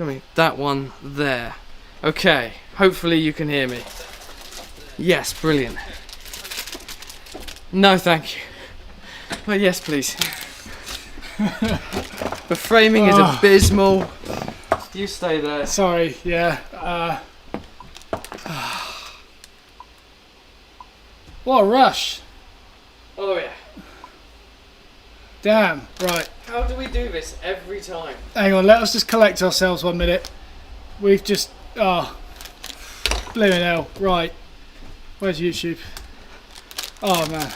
Come here. That one there. Okay, hopefully you can hear me. Yes, brilliant. No, thank you. Oh, yes, please. The framing is abysmal. You stay there. Sorry, yeah. What a rush. Oh, yeah. Damn, right. How do we do this every time? Hang on, let us just collect ourselves 1 minute. We've just... blimmin' hell. Right. Where's YouTube? Oh, man.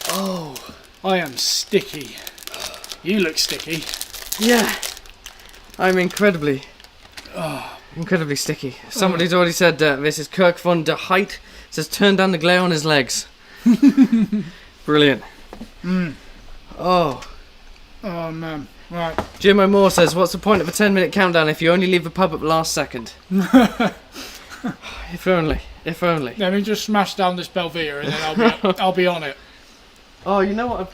Oh, I am sticky. You look sticky. Yeah. I'm incredibly sticky. Somebody's already said this is Kirk von der Heit. Says turn down the glare on his legs. Brilliant. Oh man. Right. Jim O'More says, what's the point of a 10-minute countdown if you only leave the pub at the last second? If only. Let me just smash down this Belvedere and then I'll be on it. Oh, you know what?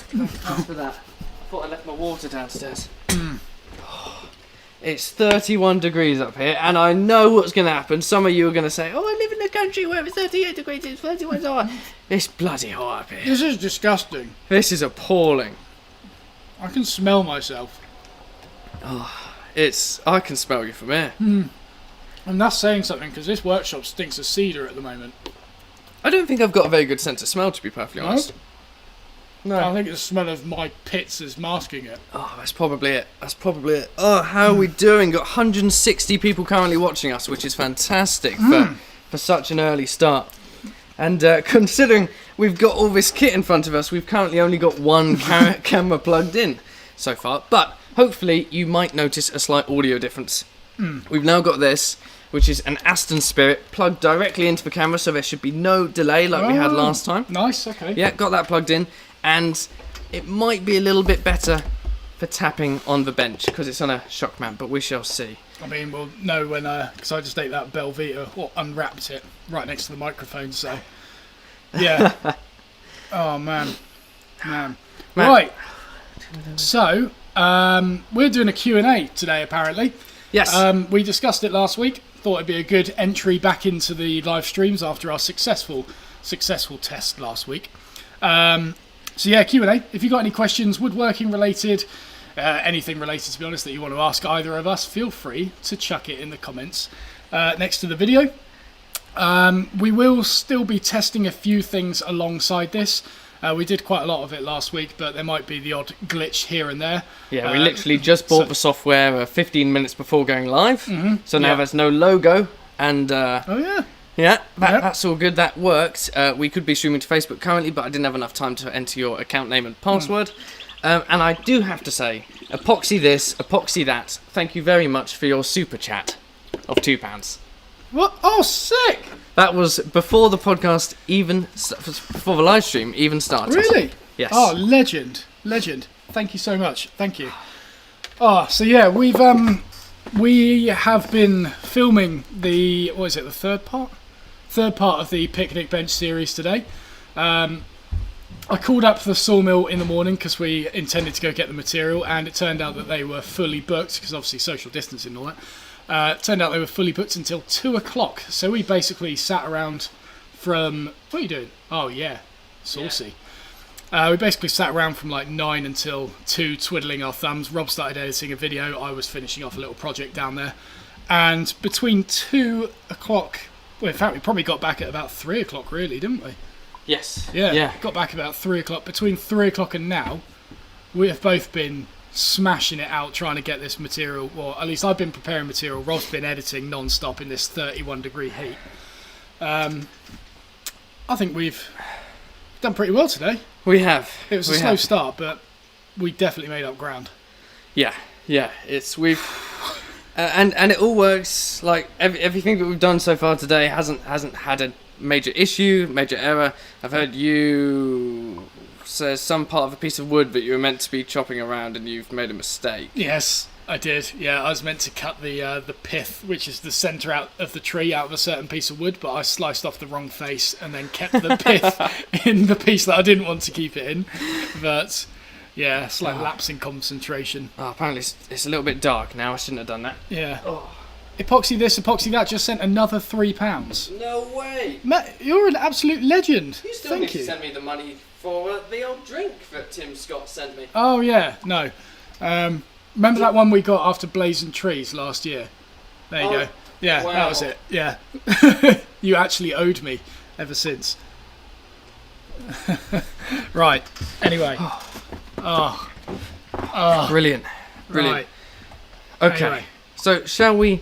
Thanks for that. I thought I left my water downstairs. It's 31 degrees up here, and I know what's going to happen. Some of you are going to say, oh, I live in a country where it's 38 degrees, it's 31 hot. It's bloody hot up here. This is disgusting. This is appalling. I can smell myself. I can smell you from here. And that's saying something, because this workshop stinks of cedar at the moment. I don't think I've got a very good sense of smell, to be perfectly honest. No. I think the smell of my pits is masking it. Oh, that's probably it. Oh, how are we doing? Got 160 people currently watching us, which is fantastic for such an early start. And considering we've got all this kit in front of us, we've currently only got one camera plugged in so far. But hopefully you might notice a slight audio difference. We've now got this, which is an Aston Spirit plugged directly into the camera, so there should be no delay like we had last time. Nice, okay. Yeah, got that plugged in. And it might be a little bit better for tapping on the bench because it's on a shock mount, but we shall see. I mean, we'll know when, because I just ate that Belvedere, unwrapped it right next to the microphone, so, yeah. Oh, man. Right, so, we're doing a Q&A today, apparently. Yes. We discussed it last week, thought it'd be a good entry back into the live streams after our successful test last week. So yeah, Q&A. If you've got any questions, woodworking related, anything related, to be honest, that you want to ask either of us, feel free to chuck it in the comments next to the video. We will still be testing a few things alongside this. We did quite a lot of it last week, but there might be the odd glitch here and there. Yeah, we literally just bought the software 15 minutes before going live. So now there's no logo. And yeah, that's all good. That worked. We could be streaming to Facebook currently, but I didn't have enough time to enter your account name and password. And I do have to say, epoxy this, epoxy that. Thank you very much for your super chat of £2. What? Oh, sick! That was before the podcast before the live stream even started. Really? Yes. Oh, legend. Thank you so much. Thank you. So yeah, we have been filming the third part of the picnic bench series today. I called up the sawmill in the morning because we intended to go get the material, and it turned out that they were fully booked because obviously social distancing and all that. It turned out they were fully booked until 2 o'clock. So we basically sat around from... What are you doing? Oh, yeah. Saucy. Yeah. We basically sat around from like 9 until 2, twiddling our thumbs. Rob started editing a video. I was finishing off a little project down there. And between 2 o'clock... Well, in fact, we probably got back at about 3 o'clock, really, didn't we? Yes. Yeah. Got back about 3 o'clock. Between 3 o'clock and now, we have both been smashing it out trying to get this material. Well, at least I've been preparing material. Rob's been editing non-stop in this 31-degree heat. I think we've done pretty well today. We have. It was a slow start, but we definitely made up ground. Yeah. And it all works. Like everything that we've done so far today hasn't had a major issue, major error. I've heard you say some part of a piece of wood that you were meant to be chopping around and you've made a mistake. Yes, I did. Yeah, I was meant to cut the pith, which is the centre out of the tree, out of a certain piece of wood, but I sliced off the wrong face and then kept the pith in the piece that I didn't want to keep it in. But Yeah, it's like lapsing concentration. Oh, apparently it's a little bit dark now. I shouldn't have done that. Yeah. Oh. Epoxy this, epoxy that, just sent another £3. No way. Matt, you're an absolute legend. You still need to send me the money for the old drink that Tim Scott sent me. Oh, yeah, no. Remember that one we got after Blazing Trees last year? There you go. Yeah, wow. That was it. Yeah. You actually owed me ever since. Right. Anyway. Brilliant. Right. Okay. Anyway. So shall we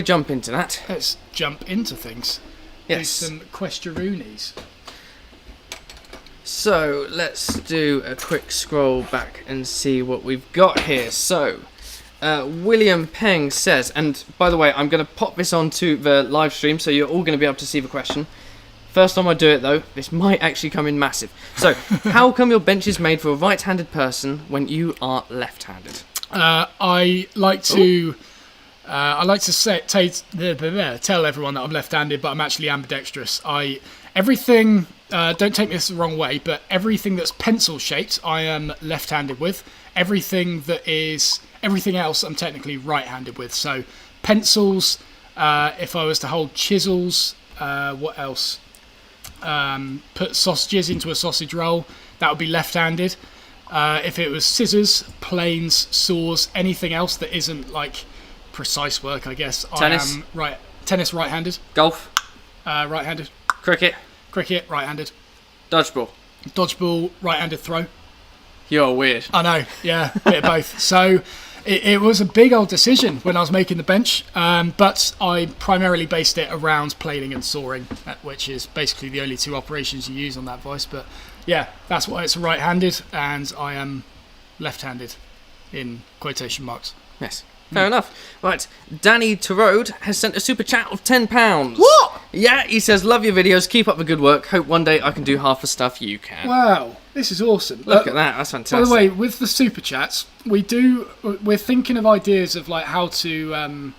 jump into that? Let's jump into things. Yes. Do some questionroonies. So let's do a quick scroll back and see what we've got here. So William Peng says, and by the way, I'm going to pop this onto the live stream so you're all going to be able to see the question. First time I do it though, this might actually come in massive. So, how come your bench is made for a right-handed person when you are left-handed? I like to tell everyone that I'm left-handed, but I'm actually ambidextrous. Everything. Don't take this the wrong way, but everything that's pencil-shaped, I am left-handed with. Everything else, I'm technically right-handed with. So, pencils. If I was to hold chisels, what else? Put sausages into a sausage roll, that would be left-handed. If it was scissors, planes, saws, anything else that isn't like precise work, I guess. Tennis? Tennis, right-handed. Golf? Right-handed. Cricket? Cricket, right-handed. Dodgeball? Dodgeball, right-handed throw. You're weird. I know, yeah, a bit of both. So it was a big old decision when I was making the bench, but I primarily based it around planing and sawing, which is basically the only two operations you use on that vice. But yeah, that's why it's right-handed, and I am left-handed, in quotation marks. Yes, fair enough. Right, Danny Terode has sent a super chat of £10. What? Yeah, he says, love your videos, keep up the good work, hope one day I can do half the stuff you can. Wow, this is awesome. Look at that, that's fantastic. By the way, with the super chats, we're thinking of ideas of like how to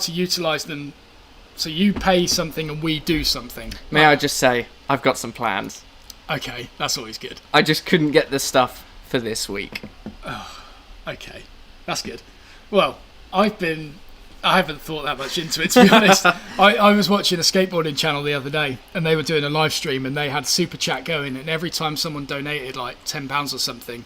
utilise them. So you pay something and we do something. May I just say, I've got some plans. Okay, that's always good. I just couldn't get the stuff for this week. Oh, okay, that's good. Well, I haven't thought that much into it, to be honest. I was watching a skateboarding channel the other day, and they were doing a live stream, and they had super chat going, and every time someone donated like £10 or something,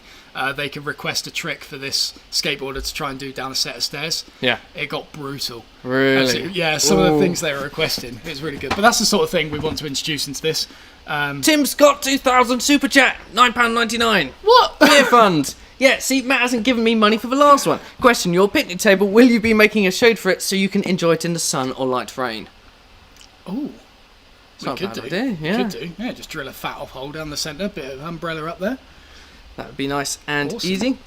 they could request a trick for this skateboarder to try and do down a set of stairs. Yeah. It got brutal. Really? Absolutely. Yeah, some of the things they were requesting. It was really good. But that's the sort of thing we want to introduce into this. Tim Scott 2000 super chat, £9.99. What? Beer fund. Yeah, see, Matt hasn't given me money for the last one. Question, your picnic table, will you be making a shade for it so you can enjoy it in the sun or light rain? Oh, we could do. Idea, yeah. Could do. Yeah, just drill a fat off hole down the centre, bit of umbrella up there. That would be nice and Awesome. easy.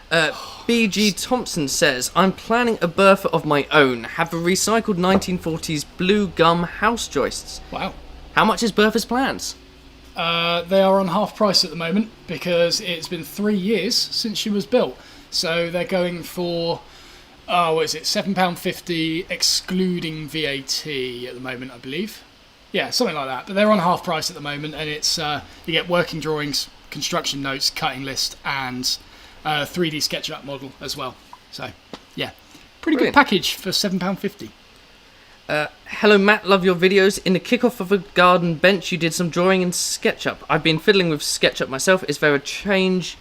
BG Thompson says, I'm planning a bertha of my own. Have the recycled 1940s blue gum house joists. Wow. How much is Bertha's plans? They are on half price at the moment because it's been 3 years since she was built. So they're going for, what is it, £7.50 excluding VAT at the moment, I believe. Yeah, something like that. But they're on half price at the moment, and it's you get working drawings, construction notes, cutting list, and 3D SketchUp model as well. So, yeah, pretty Brilliant. good package for £7.50. Hello Matt, love your videos. In the kickoff of a garden bench you did some drawing in SketchUp. I've been fiddling with SketchUp myself. Is there a chance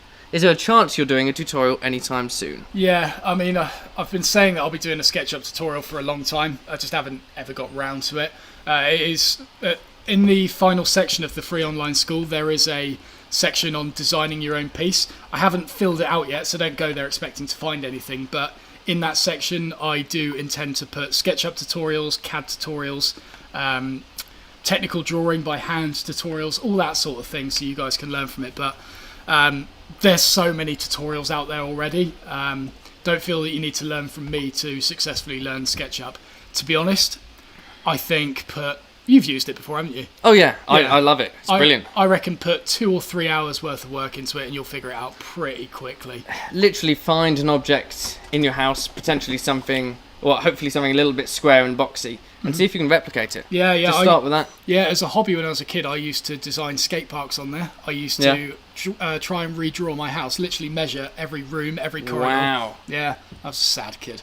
you're doing a tutorial anytime soon? Yeah, I mean, I've been saying that I'll be doing a SketchUp tutorial for a long time. I just haven't ever got round to it. It is in the final section of the free online school, there is a section on designing your own piece. I haven't filled it out yet, so don't go there expecting to find anything, but in that section, I do intend to put SketchUp tutorials, CAD tutorials, technical drawing by hand tutorials, all that sort of thing, so you guys can learn from it. But there's so many tutorials out there already. Don't feel that you need to learn from me to successfully learn SketchUp. To be honest, I think you've used it before, haven't you? Oh yeah, I love it. It's brilliant. I reckon put 2 or 3 hours worth of work into it and you'll figure it out pretty quickly. Literally find an object in your house, potentially something Well, hopefully something a little bit square and boxy, and see if you can replicate it. Yeah. Just start with that. Yeah, as a hobby when I was a kid, I used to design skate parks on there. I used to try and redraw my house, literally measure every room, every corridor. Wow. Yeah, I was a sad kid.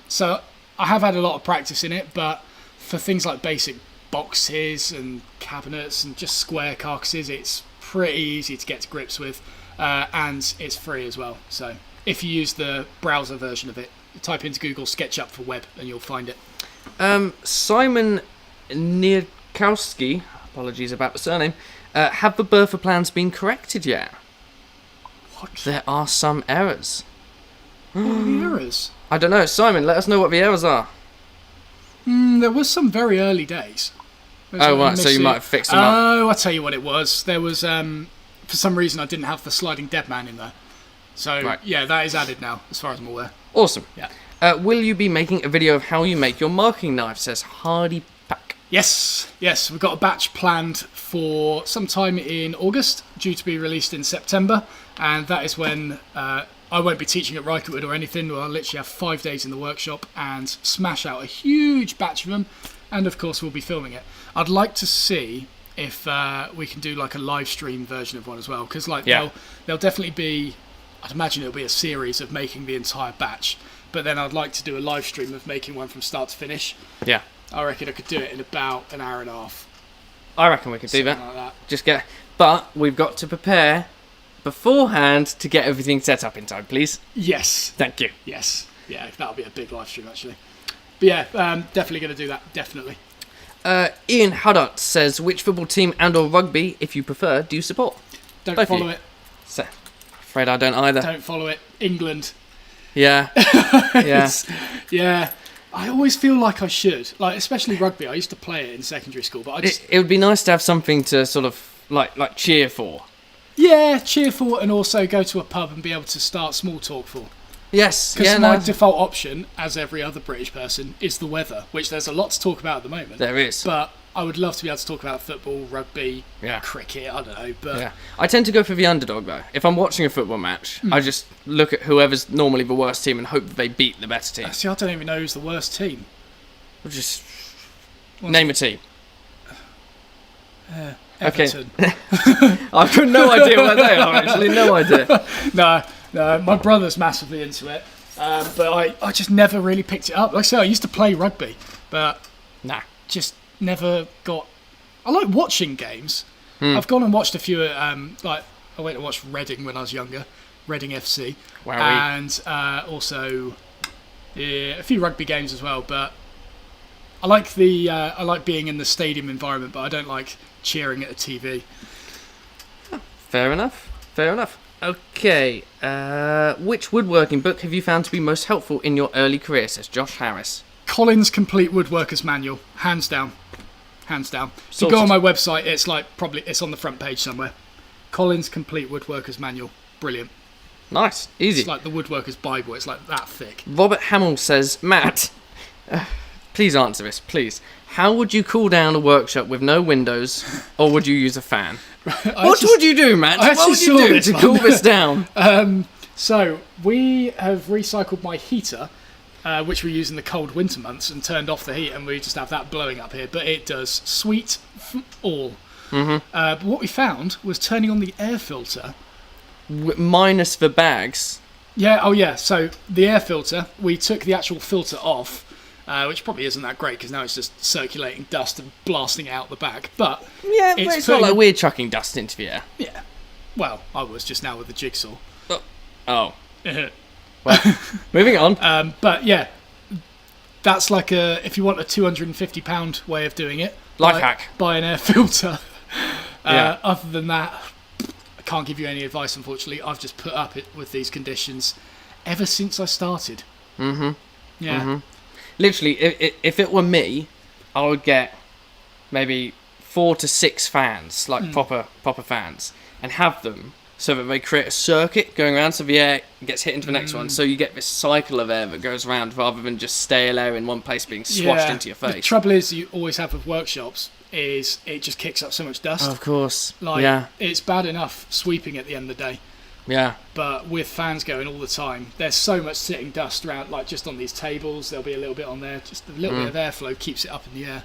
So I have had a lot of practice in it, but for things like basic boxes and cabinets and just square carcasses, it's pretty easy to get to grips with, and it's free as well. So if you use the browser version of it, type into Google SketchUp for web and you'll find it. Simon Nierkowski, apologies about the surname, have the Bertha plans been corrected yet? What? There are some errors. What are the errors? I don't know. Simon, let us know what the errors are. There was some very early days. Right, so you might have fixed them up. Oh, I'll tell you what it was. There was, for some reason, I didn't have the sliding dead man in there. So, yeah, that is added now, as far as I'm aware. Awesome. Yeah. Will you be making a video of how you make your marking knife, says Hardy Pack. Yes, we've got a batch planned for sometime in August, due to be released in September, and that is when I won't be teaching at Rykerwood or anything. I'll literally have 5 days in the workshop and smash out a huge batch of them, and of course we'll be filming it. I'd like to see if we can do like a live stream version of one as well, because there'll definitely be, I'd imagine it'll be a series of making the entire batch, but then I'd like to do a live stream of making one from start to finish. Yeah. I reckon I could do it in about an hour and a half. I reckon we could do that. Like that. But we've got to prepare beforehand to get everything set up in time, please. Yes. Thank you. Yes. Yeah, that'll be a big live stream actually. But yeah, definitely going to do that. Definitely. Ian Huddart says, which football team and or rugby, if you prefer, do you support? Don't Both follow you. it. So, afraid I don't either. Don't follow it. England. Yeah. Yeah. Yeah. I always feel like I should. Like, especially rugby. I used to play it in secondary school, but I just... It would be nice to have something to sort of like cheer for. Yeah, cheer for, and also go to a pub and be able to start small talk for. Yes. Because my default option, as every other British person, is the weather, which there's a lot to talk about at the moment. There is. But I would love to be able to talk about football, rugby, Yeah. cricket, I don't know. But Yeah. I tend to go for the underdog, though. If I'm watching a football match, I just look at whoever's normally the worst team and hope that they beat the better team. See, I don't even know who's the worst team. Just name a team. Everton. I've got no idea where they are, actually. No idea. No, my brother's massively into it. But I just never really picked it up. Like I said, I used to play rugby, but Nah. just never got... I like watching games. I've gone and watched a few, like I went and watched Reading when I was younger, Reading FC, Wowee. and also a few rugby games as well. But I like I like being in the stadium environment, but I don't like cheering at a TV. Fair enough. Okay. Which woodworking book have you found to be most helpful in your early career, says Josh Harris. Colin's Complete Woodworker's Manual, hands down. If you go on my website, it's it's on the front page somewhere. Colin's Complete Woodworker's Manual, brilliant. Nice. Easy. It's like the Woodworker's Bible. It's like that thick. Robert Hamill says, Matt, please answer this, please. How would you cool down a workshop with no windows, or would you use a fan? What would you do, Matt? What would you do to cool this down? So we have recycled my heater, which we use in the cold winter months, and turned off the heat, and we just have that blowing up here. But it does sweet all. But what we found was turning on the air filter. Minus the bags. Yeah, oh yeah. So the air filter, we took the actual filter off, which probably isn't that great because now it's just circulating dust and blasting out the back. But yeah, it's not like we're chucking dust into the air. Yeah. Well, I was just now with the jigsaw. Oh. Well, moving on. But yeah, that's like if you want a £250 way of doing it. Life hack. Buy an air filter. Yeah. Other than that, I can't give you any advice, unfortunately. I've just put up with these conditions ever since I started. Yeah. Literally, if it were me, I would get maybe 4 to 6 fans, like proper fans, and have them so that they create a circuit going around, so the air gets hit into the next one, so you get this cycle of air that goes around rather than just stale air in one place being swashed into your face. The trouble is, you always have with workshops, is it just kicks up so much dust. Of course. Like, it's bad enough sweeping at the end of the day. Yeah. But with fans going all the time, there's so much sitting dust around, like just on these tables. There'll be a little bit on there. Just a little bit of airflow keeps it up in the air.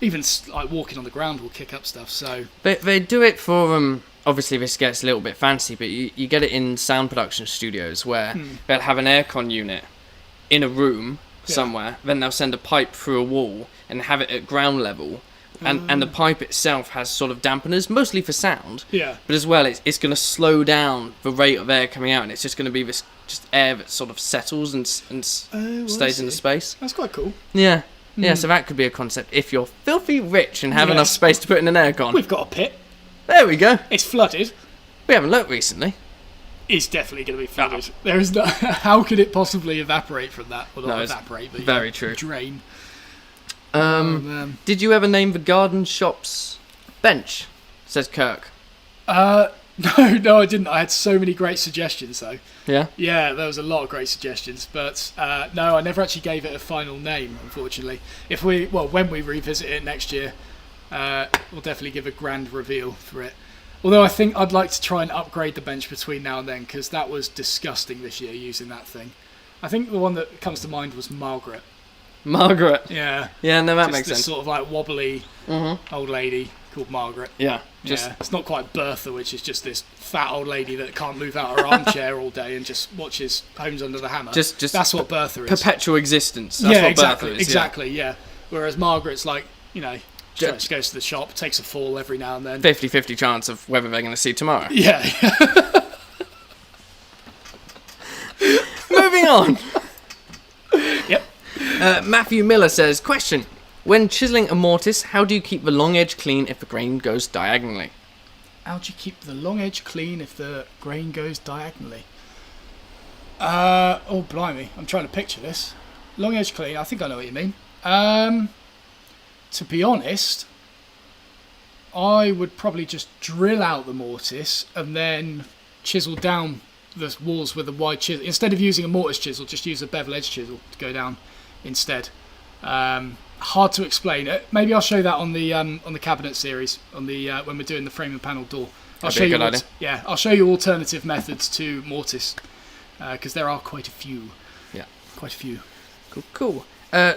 Even like walking on the ground will kick up stuff. So they do it for obviously this gets a little bit fancy, but you get it in sound production studios where they'll have an aircon unit in a room somewhere, then they'll send a pipe through a wall and have it at ground level, and the pipe itself has sort of dampeners, mostly for sound, but as well it's going to slow down the rate of air coming out, and it's just going to be this just air that sort of settles and stays in the space. That's quite cool. Yeah, so that could be a concept if you're filthy rich and have enough space to put in an aircon. We've got a pit. There we go. It's flooded. We haven't looked recently. It's definitely going to be flooded. There is no. How could it possibly evaporate from that? Well, not evaporate, but very true. Drain. Did you ever name the garden shop's bench? Says Kirk. No, I didn't. I had so many great suggestions, though. Yeah? Yeah, there was a lot of great suggestions, but no, I never actually gave it a final name, unfortunately. When we revisit it next year, we'll definitely give a grand reveal for it. Although I think I'd like to try and upgrade the bench between now and then, because that was disgusting this year using that thing. I think the one that comes to mind was Margaret. Margaret. Yeah. Yeah, no, that just makes this sense. Sort of like wobbly old lady called Margaret. Yeah. It's not quite Bertha, which is just this fat old lady that can't move out her armchair all day and just watches Homes Under the Hammer. Just that's what Bertha is. Perpetual existence. That's what exactly. Bertha is. Exactly. Yeah. Whereas Margaret's like, just goes to the shop, takes a fall every now and then. 50-50 chance of whether they're going to see tomorrow. Yeah. Moving on. Yep. Matthew Miller says, question. When chiseling a mortise, how do you keep the long edge clean if the grain goes diagonally? How do you keep the long edge clean if the grain goes diagonally? Oh, blimey. I'm trying to picture this. Long edge clean, I think I know what you mean. To be honest, I would probably just drill out the mortise and then chisel down the walls with a wide chisel. Instead of using a mortise chisel, just use a bevel edge chisel to go down instead. Hard to explain. Maybe I'll show that on the cabinet series when we're doing the frame and panel door. I'll show you alternative methods to mortise because there are quite a few. Yeah, quite a few. Cool.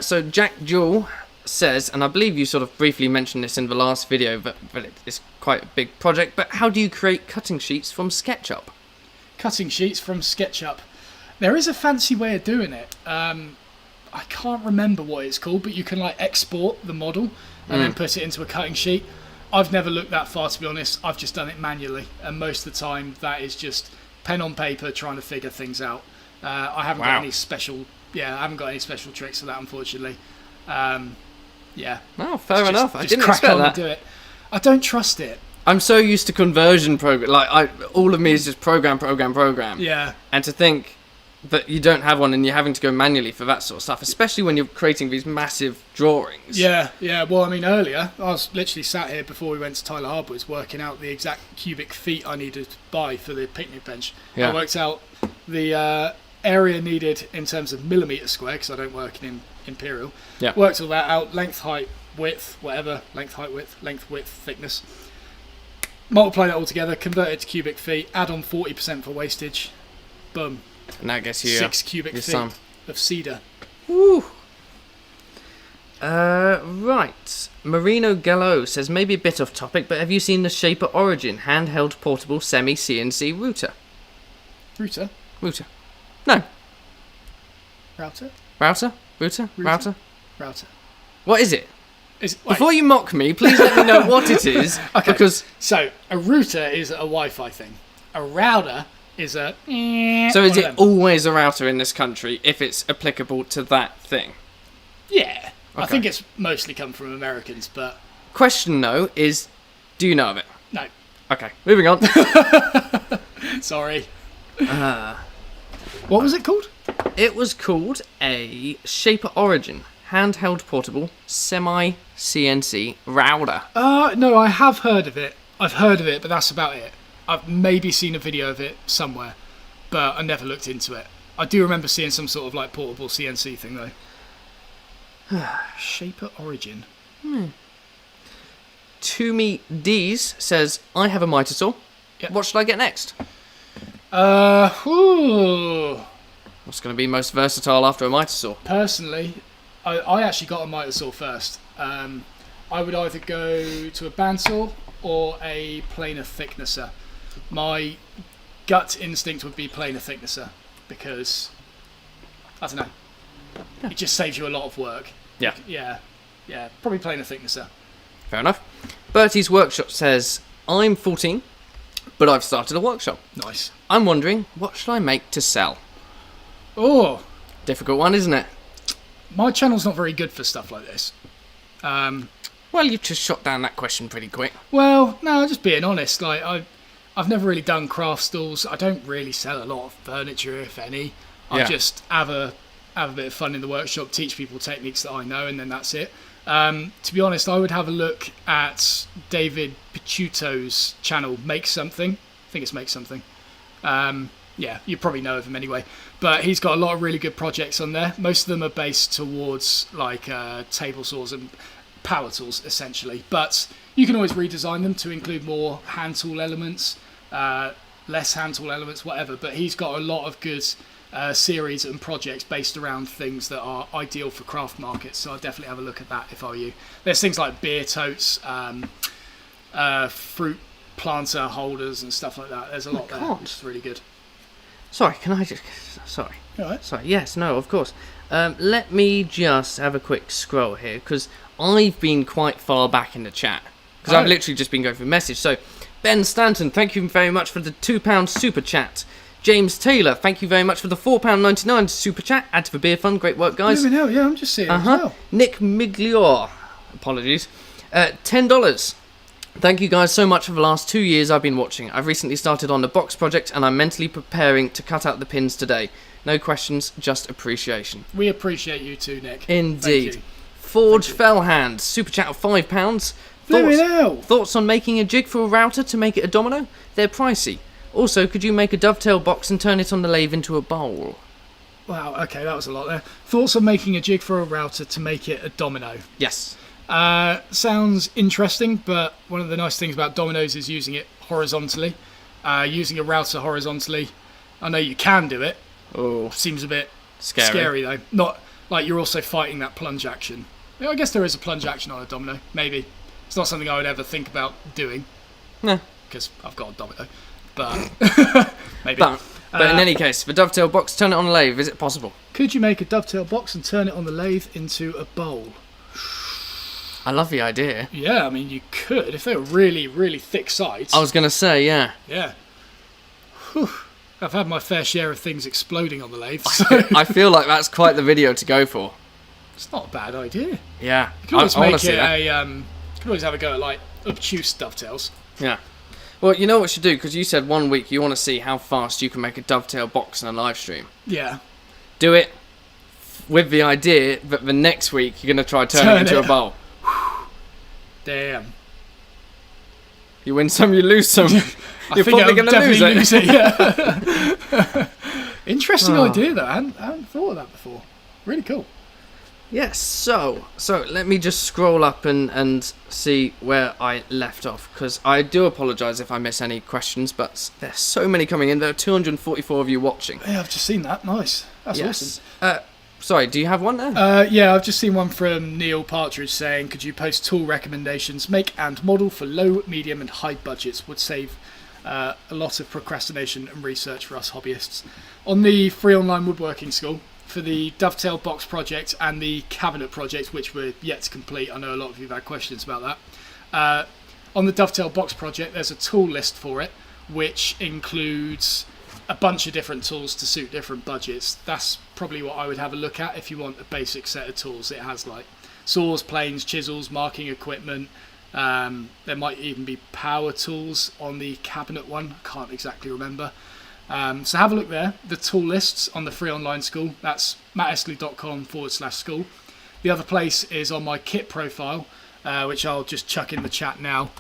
So Jack Jewell says, and I believe you sort of briefly mentioned this in the last video, but it's quite a big project. But how do you create cutting sheets from SketchUp? Cutting sheets from SketchUp. There is a fancy way of doing it. I can't remember what it's called, but you can like export the model and then put it into a cutting sheet. I've never looked that far, to be honest. I've just done it manually, and most of the time that is just pen on paper trying to figure things out. I haven't got any special. Yeah, I haven't got any special tricks for that, unfortunately. Yeah. Oh, fair enough. I didn't expect that. Do it. I don't trust it. I'm so used to conversion program. Like all of me is just program. Yeah. And to think that you don't have one and you're having to go manually for that sort of stuff, especially when you're creating these massive drawings. Yeah. Well, I mean, earlier I was literally sat here before we went to Tyler Hardwoods working out the exact cubic feet I needed to buy for the picnic bench. Yeah. I worked out the area needed in terms of millimetre square because I don't work in imperial. Yeah. Worked all that out, length, height, width, whatever, length, height, width, thickness. Multiply that all together, convert it to cubic feet, add on 40% for wastage. Boom. And that gets you 6 cubic feet of cedar. Woo. Right. Marino Gallo says, maybe a bit off topic, but have you seen the Shaper Origin handheld portable semi-CNC router? Router? No. Router? Router? What is it? Before you mock me, please let me know what it is. Okay. Because so a router is a Wi-Fi thing. A router is a. So is it always a router in this country if it's applicable to that thing? Yeah. Okay. I think it's mostly come from Americans, but. Question though is, do you know of it? No. Okay, moving on. Sorry. What was it called? It was called a Shaper Origin handheld portable semi-CNC router. No, I have heard of it. I've heard of it, but that's about it. I've maybe seen a video of it somewhere, but I never looked into it. I do remember seeing some sort of like portable CNC thing though. Shaper Origin. Toomey Dees says, I have a miter saw. Yep. What should I get next? What's going to be most versatile after a miter saw? Personally, I actually got a miter saw first. I would either go to a bandsaw or a planer thicknesser. My gut instinct would be planer thicknesser because, I don't know, it just saves you a lot of work. Yeah. Yeah, probably planer thicknesser. Fair enough. Bertie's Workshop says, I'm 14, but I've started a workshop. Nice. I'm wondering, what should I make to sell? Oh, Difficult one, isn't it? my channel's not very good for stuff like this. Well, you just shot down that question pretty quick. Well, no, just being honest. Like I've never really done craft stalls. I don't really sell a lot of furniture, if any. I just have a bit of fun in the workshop, teach people techniques that I know, and then that's it. To be honest, I would have a look at David Picciuto's channel, Make Something. I think it's Make Something. Yeah, you probably know of him anyway. But he's got a lot of really good projects on there. Most of them are based towards like table saws and power tools, essentially. But you can always redesign them to include more hand tool elements, less hand tool elements, whatever. But he's got a lot of good series and projects based around things that are ideal for craft markets. So I'll definitely have a look at that if I were you. There's things like beer totes, fruit planter holders and stuff like that. There's a lot there, which is really good. Sorry, can I just... Sorry. All right. Sorry, yes, no, of course. Let me just have a quick scroll here, because I've been quite far back in the chat. Because I've literally just been going through message. So, Ben Stanton, thank you very much for the £2 super chat. James Taylor, thank you very much for the £4.99 super chat. Add to the beer fund, great work, guys. Yeah, I'm just seeing it as well. Nick Miglior, apologies. $10. Thank you guys so much for the last 2 years I've been watching. I've recently started on the box project and I'm mentally preparing to cut out the pins today. No questions, just appreciation. We appreciate you too, Nick. Indeed. Forge Fellhand, super chat of £5. Thoughts on making a jig for a router to make it a domino? They're pricey. Also, could you make a dovetail box and turn it on the lathe into a bowl? Wow, okay, that was a lot there. Thoughts on making a jig for a router to make it a domino? Yes. Sounds interesting, but one of the nice things about dominoes is using it horizontally. Using a router horizontally, I know you can do it. Oh, seems a bit scary though. Not like you're also fighting that plunge action. Yeah, I guess there is a plunge action on a domino. Maybe it's not something I would ever think about doing. No, because I've got a domino. But maybe. But in any case, the dovetail box, turn it on the lathe. Is it possible? Could you make a dovetail box and turn it on the lathe into a bowl? I love the idea. Yeah, I mean, you could if they were really, really thick sides. I was going to say, yeah. Yeah. Whew. I've had my fair share of things exploding on the lathe. So. I feel like that's quite the video to go for. It's not a bad idea. Yeah. You can always make it you can always have a go at like obtuse dovetails. Yeah. Well, you know what you should do, because you said 1 week you want to see how fast you can make a dovetail box in a live stream. Yeah. Do it with the idea that the next week you're going to try turning it into a bowl. Damn. You win some, you lose some. You're probably going to lose it. Yeah. Interesting idea, though. I hadn't thought of that before. Really cool. Yes, so let me just scroll up and see where I left off, because I do apologise if I miss any questions, but there's so many coming in. There are 244 of you watching. Yeah, I've just seen that. Nice. That's awesome. Sorry, do you have one there? Yeah, I've just seen one from Neil Partridge saying, could you post tool recommendations? Make and model for low, medium and high budgets would save a lot of procrastination and research for us hobbyists. On the free online woodworking school, for the dovetail box project and the cabinet project, which we're yet to complete, I know a lot of you have had questions about that. On the dovetail box project, there's a tool list for it, which includes a bunch of different tools to suit different budgets. That's probably what I would have a look at if you want a basic set of tools. It has like saws, planes, chisels, marking equipment. There might even be power tools on the cabinet one. I can't exactly remember. So have a look there. The tool lists on the free online school. That's mattesley.com/school. The other place is on my kit profile, which I'll just chuck in the chat now.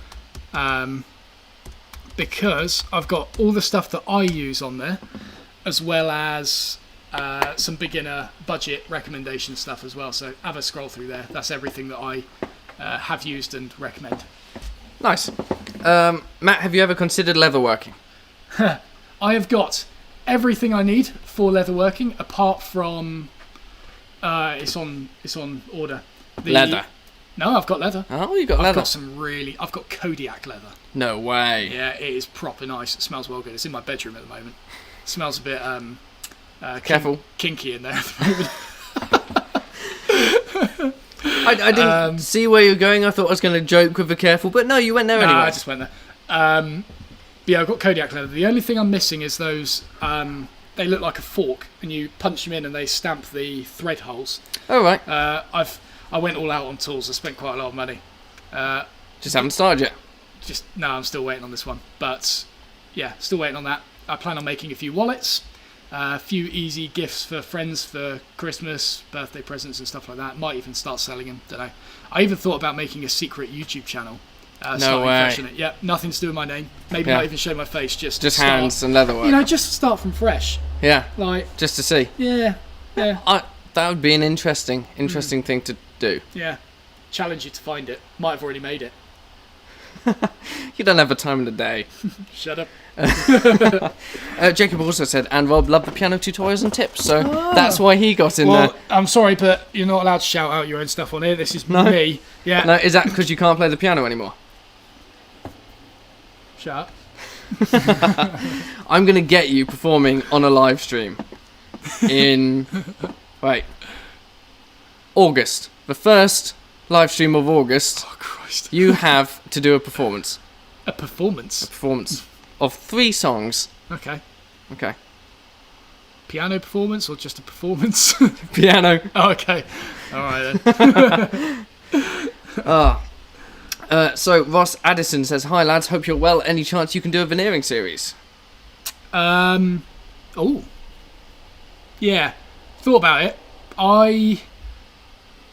Because I've got all the stuff that I use on there, as well as some beginner budget recommendation stuff as well. So have a scroll through there. That's everything that I have used and recommend. Nice. Matt, have you ever considered leatherworking? I have got everything I need for leatherworking, apart from it's on order. Leather. No, I've got leather. Oh, you got leather. I've got Kodiak leather. No way. Yeah, it is proper nice. It smells well good. It's in my bedroom at the moment. It smells a bit Careful. Kinky in there at the moment. I didn't see where you're going. I thought I was going to joke with the careful, but no, you went there anyway. I just went there. But yeah, I've got Kodiak leather. The only thing I'm missing is those. They look like a fork, and you punch them in, and they stamp the thread holes. Oh right. I went all out on tools. I spent quite a lot of money. Just haven't started yet. No, I'm still waiting on this one. But yeah, still waiting on that. I plan on making a few wallets, a few easy gifts for friends for Christmas, birthday presents and stuff like that. Might even start selling them. Don't know. I even thought about making a secret YouTube channel. No way. Yeah, nothing to do with my name. Maybe not even show my face. Just hands and leatherwork. You know, just start from fresh. Yeah. Like just to see. Yeah. That would be an interesting thing to do. Yeah. Challenge you to find it. Might have already made it. You don't have a time in the day. Shut up. Jacob also said, and Rob loved the piano tutorials and tips, so that's why he got in there. I'm sorry, but you're not allowed to shout out your own stuff on here. This is me. Yeah. No, is that because you can't play the piano anymore? Shut up. I'm going to get you performing on a live stream in August. The first live stream of August. Oh, Christ. You have to do a performance. A performance? A performance of 3 songs. Okay. Piano performance or just a performance? Piano. Oh, okay. All right then. So Ross Addison says, "Hi lads, hope you're well. Any chance you can do a veneering series?" Yeah. Thought about it. I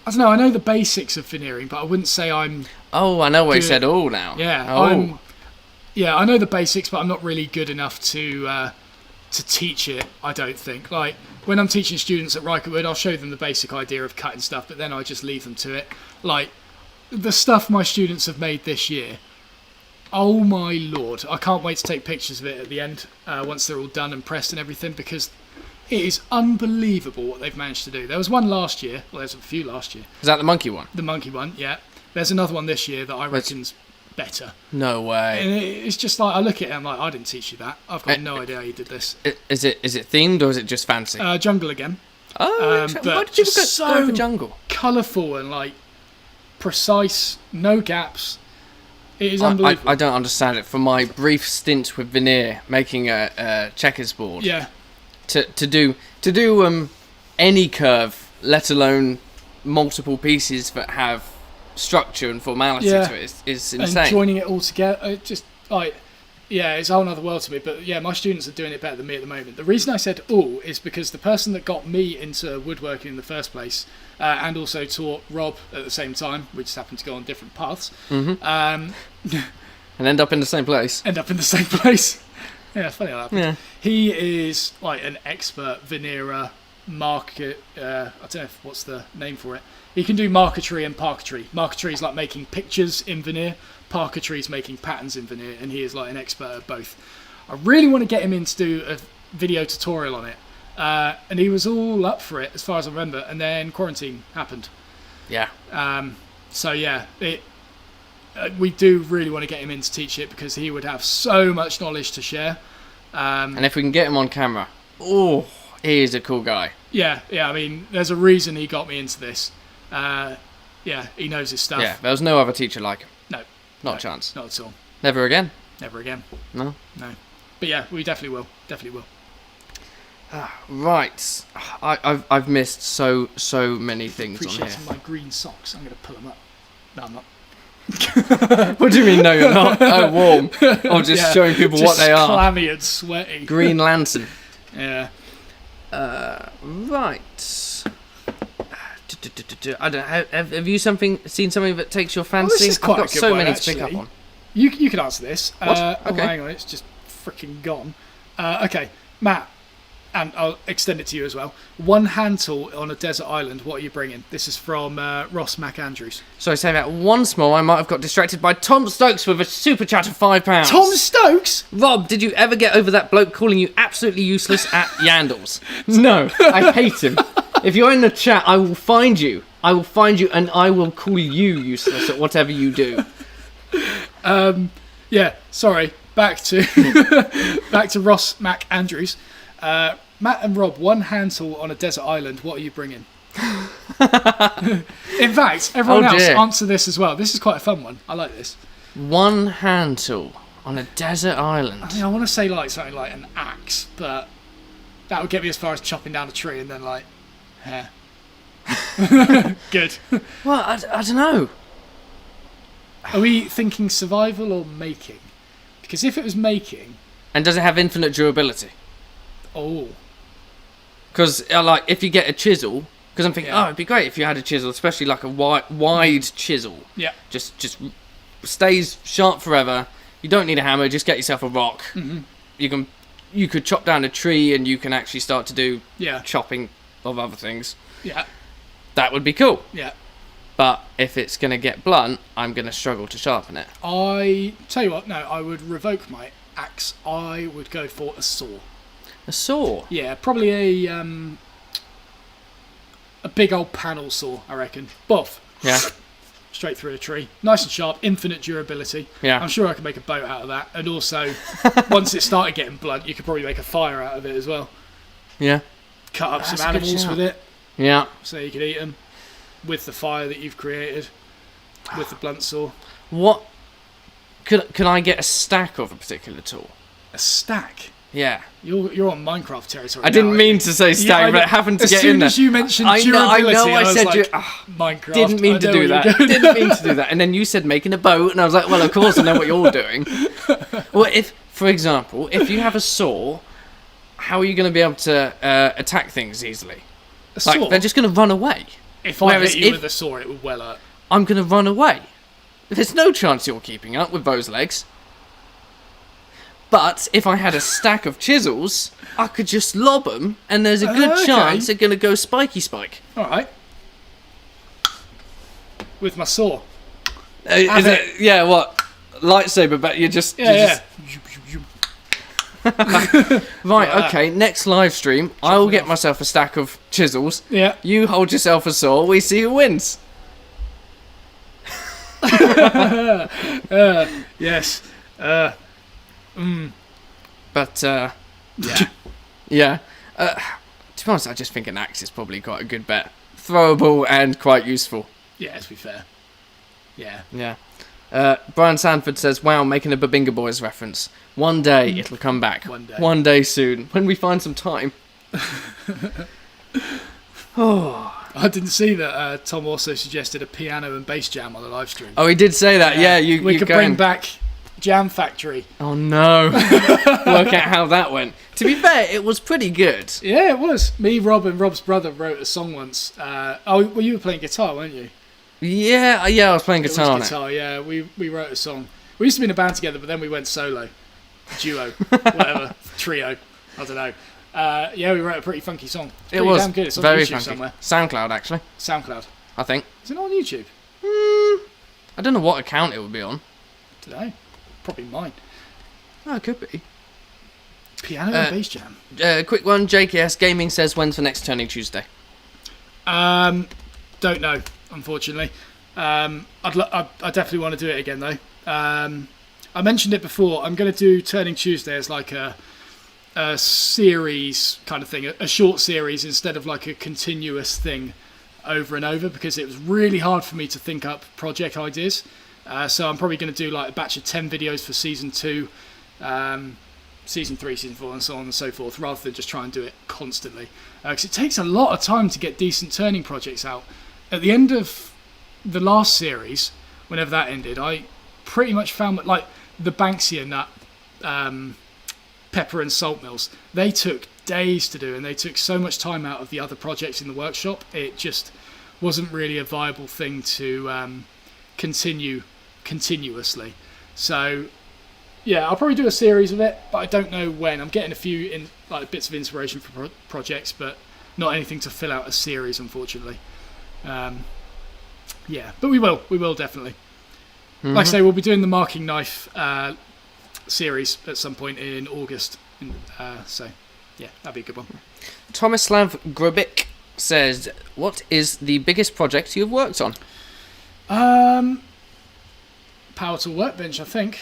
don't know. I know the basics of veneering, but I wouldn't say I'm. Oh, I know why you said "oh" now. Yeah. Oh. I know the basics, but I'm not really good enough to teach it. I don't think. Like when I'm teaching students at Rykerwood, I'll show them the basic idea of cutting stuff, but then I just leave them to it. Like the stuff my students have made this year. Oh my lord! I can't wait to take pictures of it at the end once they're all done and pressed and everything, because it is unbelievable what they've managed to do. There was one last year. Well, there's a few last year. Is that the monkey one? The monkey one, yeah. There's another one this year that I reckon's better. No way. And it's just like, I look at it and I'm like, I didn't teach you that. I've got no idea how you did this. Is it themed or is it just fancy? Jungle again. Oh, but why did people go for jungle? Colourful and like precise, no gaps. It is unbelievable. I don't understand it. From my brief stint with veneer, making a checkers board. Yeah. To do any curve, let alone multiple pieces that have structure and formality to it is insane. And joining it all together, just like, yeah, it's a whole other world to me. But yeah, my students are doing it better than me at the moment. The reason I said "all" is because the person that got me into woodworking in the first place, and also taught Rob at the same time, we just happened to go on different paths, and end up in the same place. Yeah, funny how that happened. Yeah. He is like an expert veneerer, market. I don't know what's the name for it. He can do marquetry and parquetry. Marquetry is like making pictures in veneer. Parquetry is making patterns in veneer, and he is like an expert at both. I really want to get him in to do a video tutorial on it, and he was all up for it as far as I remember. And then quarantine happened. Yeah. So yeah, we do really want to get him in to teach it because he would have so much knowledge to share. And if we can get him on camera, he is a cool guy. Yeah. I mean, there's a reason he got me into this. Yeah, he knows his stuff. Yeah, there was no other teacher like him. No. Not a chance. Not at all. Never again? Never again. No? No. But yeah, we definitely will. Right. I've missed so many things on here. Appreciating my green socks. I'm going to pull them up. No, I'm not. What do you mean, no, you're not? Oh, warm. Or just showing people just what they are. Clammy and sweaty. Green Lantern. Yeah. Right. I don't know. Have you seen something that takes your fancy? This is quite I've got a good so one, many actually. to pick up on. You can answer this. What? Okay. Okay. Hang on, it's just freaking gone. Okay, Matt. and I'll extend it to you as well. One hand tool on a desert island. What are you bringing? This is from Ross McAndrews. Sorry, say that once more. I might have got distracted by Tom Stokes with a super chat of £5. Tom Stokes? Rob, did you ever get over that bloke calling you absolutely useless at Yandles? No, I hate him. If you're in the chat, I will find you. I will find you and I will call you useless at whatever you do. Yeah, sorry. Back to Ross McAndrews. Matt and Rob, one hand tool on a desert island. What are you bringing? In fact, everyone else answer this as well. This is quite a fun one. I like this. One hand tool on a desert island. I mean, I want to say like something like an axe, but that would get me as far as chopping down a tree and then like, yeah. Good. Well, I don't know. Are we thinking survival or making? Because if it was making... And does it have infinite durability? Oh. Because, like, if you get a chisel... Because I'm thinking, it'd be great if you had a chisel, especially like a wide chisel. Yeah. Just stays sharp forever. You don't need a hammer, just get yourself a rock. Mm-hmm. You could chop down a tree and you can actually start to do chopping of other things. Yeah. That would be cool. Yeah. But if it's going to get blunt, I'm going to struggle to sharpen it. I tell you what, no, I would revoke my axe. I would go for a saw. A saw? Yeah, probably a big old panel saw, I reckon. Buff. Yeah. Straight through a tree. Nice and sharp, infinite durability. Yeah. I'm sure I could make a boat out of that. And also, once it started getting blunt, you could probably make a fire out of it as well. Yeah. Cut up some animals with it. Yeah. So you could eat them with the fire that you've created with the blunt saw. What? Can I get a stack of a particular tool? A stack? Yeah. You're on Minecraft territory. I didn't mean to say stack, but it happened to get in there. As soon as you mentioned durability, I said like, Minecraft. Didn't mean to do that. Didn't mean to do that. And then you said making a boat, and I was like, well, of course I know what you're doing. Well, if, for example, if you have a saw, how are you going to be able to attack things easily? A saw? Like, they're just going to run away. If I hit you with a saw, it would well hurt. I'm going to run away. There's no chance you're keeping up with those legs. But if I had a stack of chisels, I could just lob them, and there's a good chance they're going to go spiky spike. All right. With my saw. Is it? Yeah, what? Lightsaber, but you're just... Right, okay, next live stream, I will get myself a stack of chisels. Yeah. You hold yourself a saw, we see who wins. Yes. But, yeah. Yeah. To be honest, I just think an axe is probably quite a good bet. Throwable and quite useful. Yeah, to be fair. Yeah. Yeah. Brian Sanford says, wow, making a Babinga Boys reference. One day it'll come back. One day soon. When we find some time. Oh, I didn't see that Tom also suggested a piano and bass jam on the live stream. Oh, he did say that. Yeah, we could bring back Jam Factory. Oh no. Work out how that went. To be fair, it was pretty good. Yeah, it was. Me, Rob, and Rob's brother wrote a song once. Well, you were playing guitar, weren't you? Yeah, I was playing guitar on it. Yeah. We wrote a song. We used to be in a band together, but then we went solo. Duo. Whatever. Trio. I don't know. Yeah, we wrote a pretty funky song. It was damn good. It's on very YouTube funky. somewhere. SoundCloud, actually. SoundCloud. I think. Is it not on YouTube? I don't know what account it would be on. Today. Probably mine. Oh, it could be. Piano and bass jam. Quick one. JKS Gaming says, when's the next Turning Tuesday? Don't know, unfortunately. I definitely want to do it again, though. I mentioned it before. I'm going to do Turning Tuesday as like a series kind of thing, a short series instead of like a continuous thing over and over, because it was really hard for me to think up project ideas. So I'm probably going to do like a batch of 10 videos for season 2, season 3, season 4, and so on and so forth, rather than just try and do it constantly. Because it takes a lot of time to get decent turning projects out. At the end of the last series, whenever that ended, I pretty much found like the Banksia nut pepper and salt mills, they took days to do, and they took so much time out of the other projects in the workshop, it just wasn't really a viable thing to continue continuously. So yeah, I'll probably do a series of it, but I don't know when. I'm getting a few like bits of inspiration for projects, but not anything to fill out a series, unfortunately. Yeah, but we will definitely. Like I say, we'll be doing the marking knife series at some point in August. So, yeah, that'd be a good one. Tomislav Grubik says, what is the biggest project you've worked on? Power tool workbench, I think.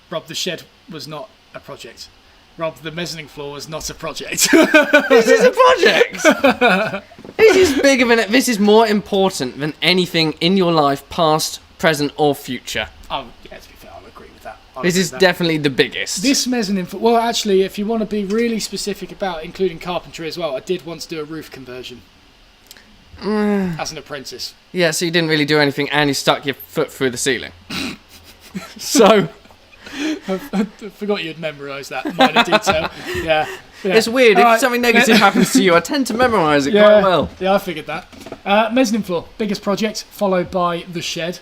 Rob, the shed was not a project. Rob, the mezzanine floor was not a project. This is a project! This is more important than anything in your life, past, present, or future. Oh, yeah, to be fair, I'll agree with that. This is definitely the biggest. This mezzanine floor... Well, actually, if you want to be really specific about including carpentry as well, I did once do a roof conversion. As an apprentice. Yeah, so you didn't really do anything and you stuck your foot through the ceiling. So... I forgot you'd memorised that minor detail. Yeah. It's weird. If something negative happens to you, I tend to memorise it quite well. Yeah, I figured that. Mezzanine floor, biggest project, followed by the shed.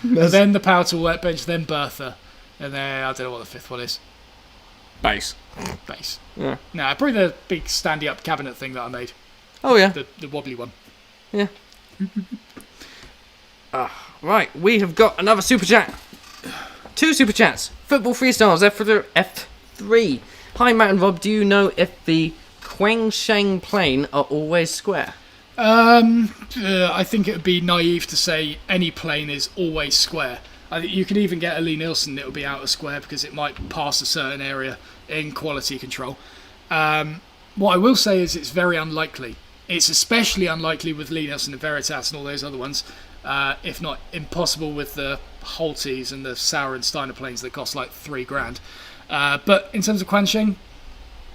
Then the power tool workbench, then Bertha. And then, I don't know what the fifth one is. Base. Yeah. No, probably the big standy up cabinet thing that I made. Oh, yeah. The wobbly one. Yeah. Right, we have got another super chat. 2 super chats. Football freestyles F3. Hi Matt and Rob, do you know if the Quang plane are always square? I think it would be naive to say any plane is always square. I think you can even get a Lee Nielsen, it'll be out of square because it might pass a certain area in quality control. What I will say is it's very unlikely. It's especially unlikely with Lee Nielsen and Veritas and all those other ones. If not impossible with the Holtes and the Sauer and Steiner planes that cost like $3,000. But in terms of Quansheng,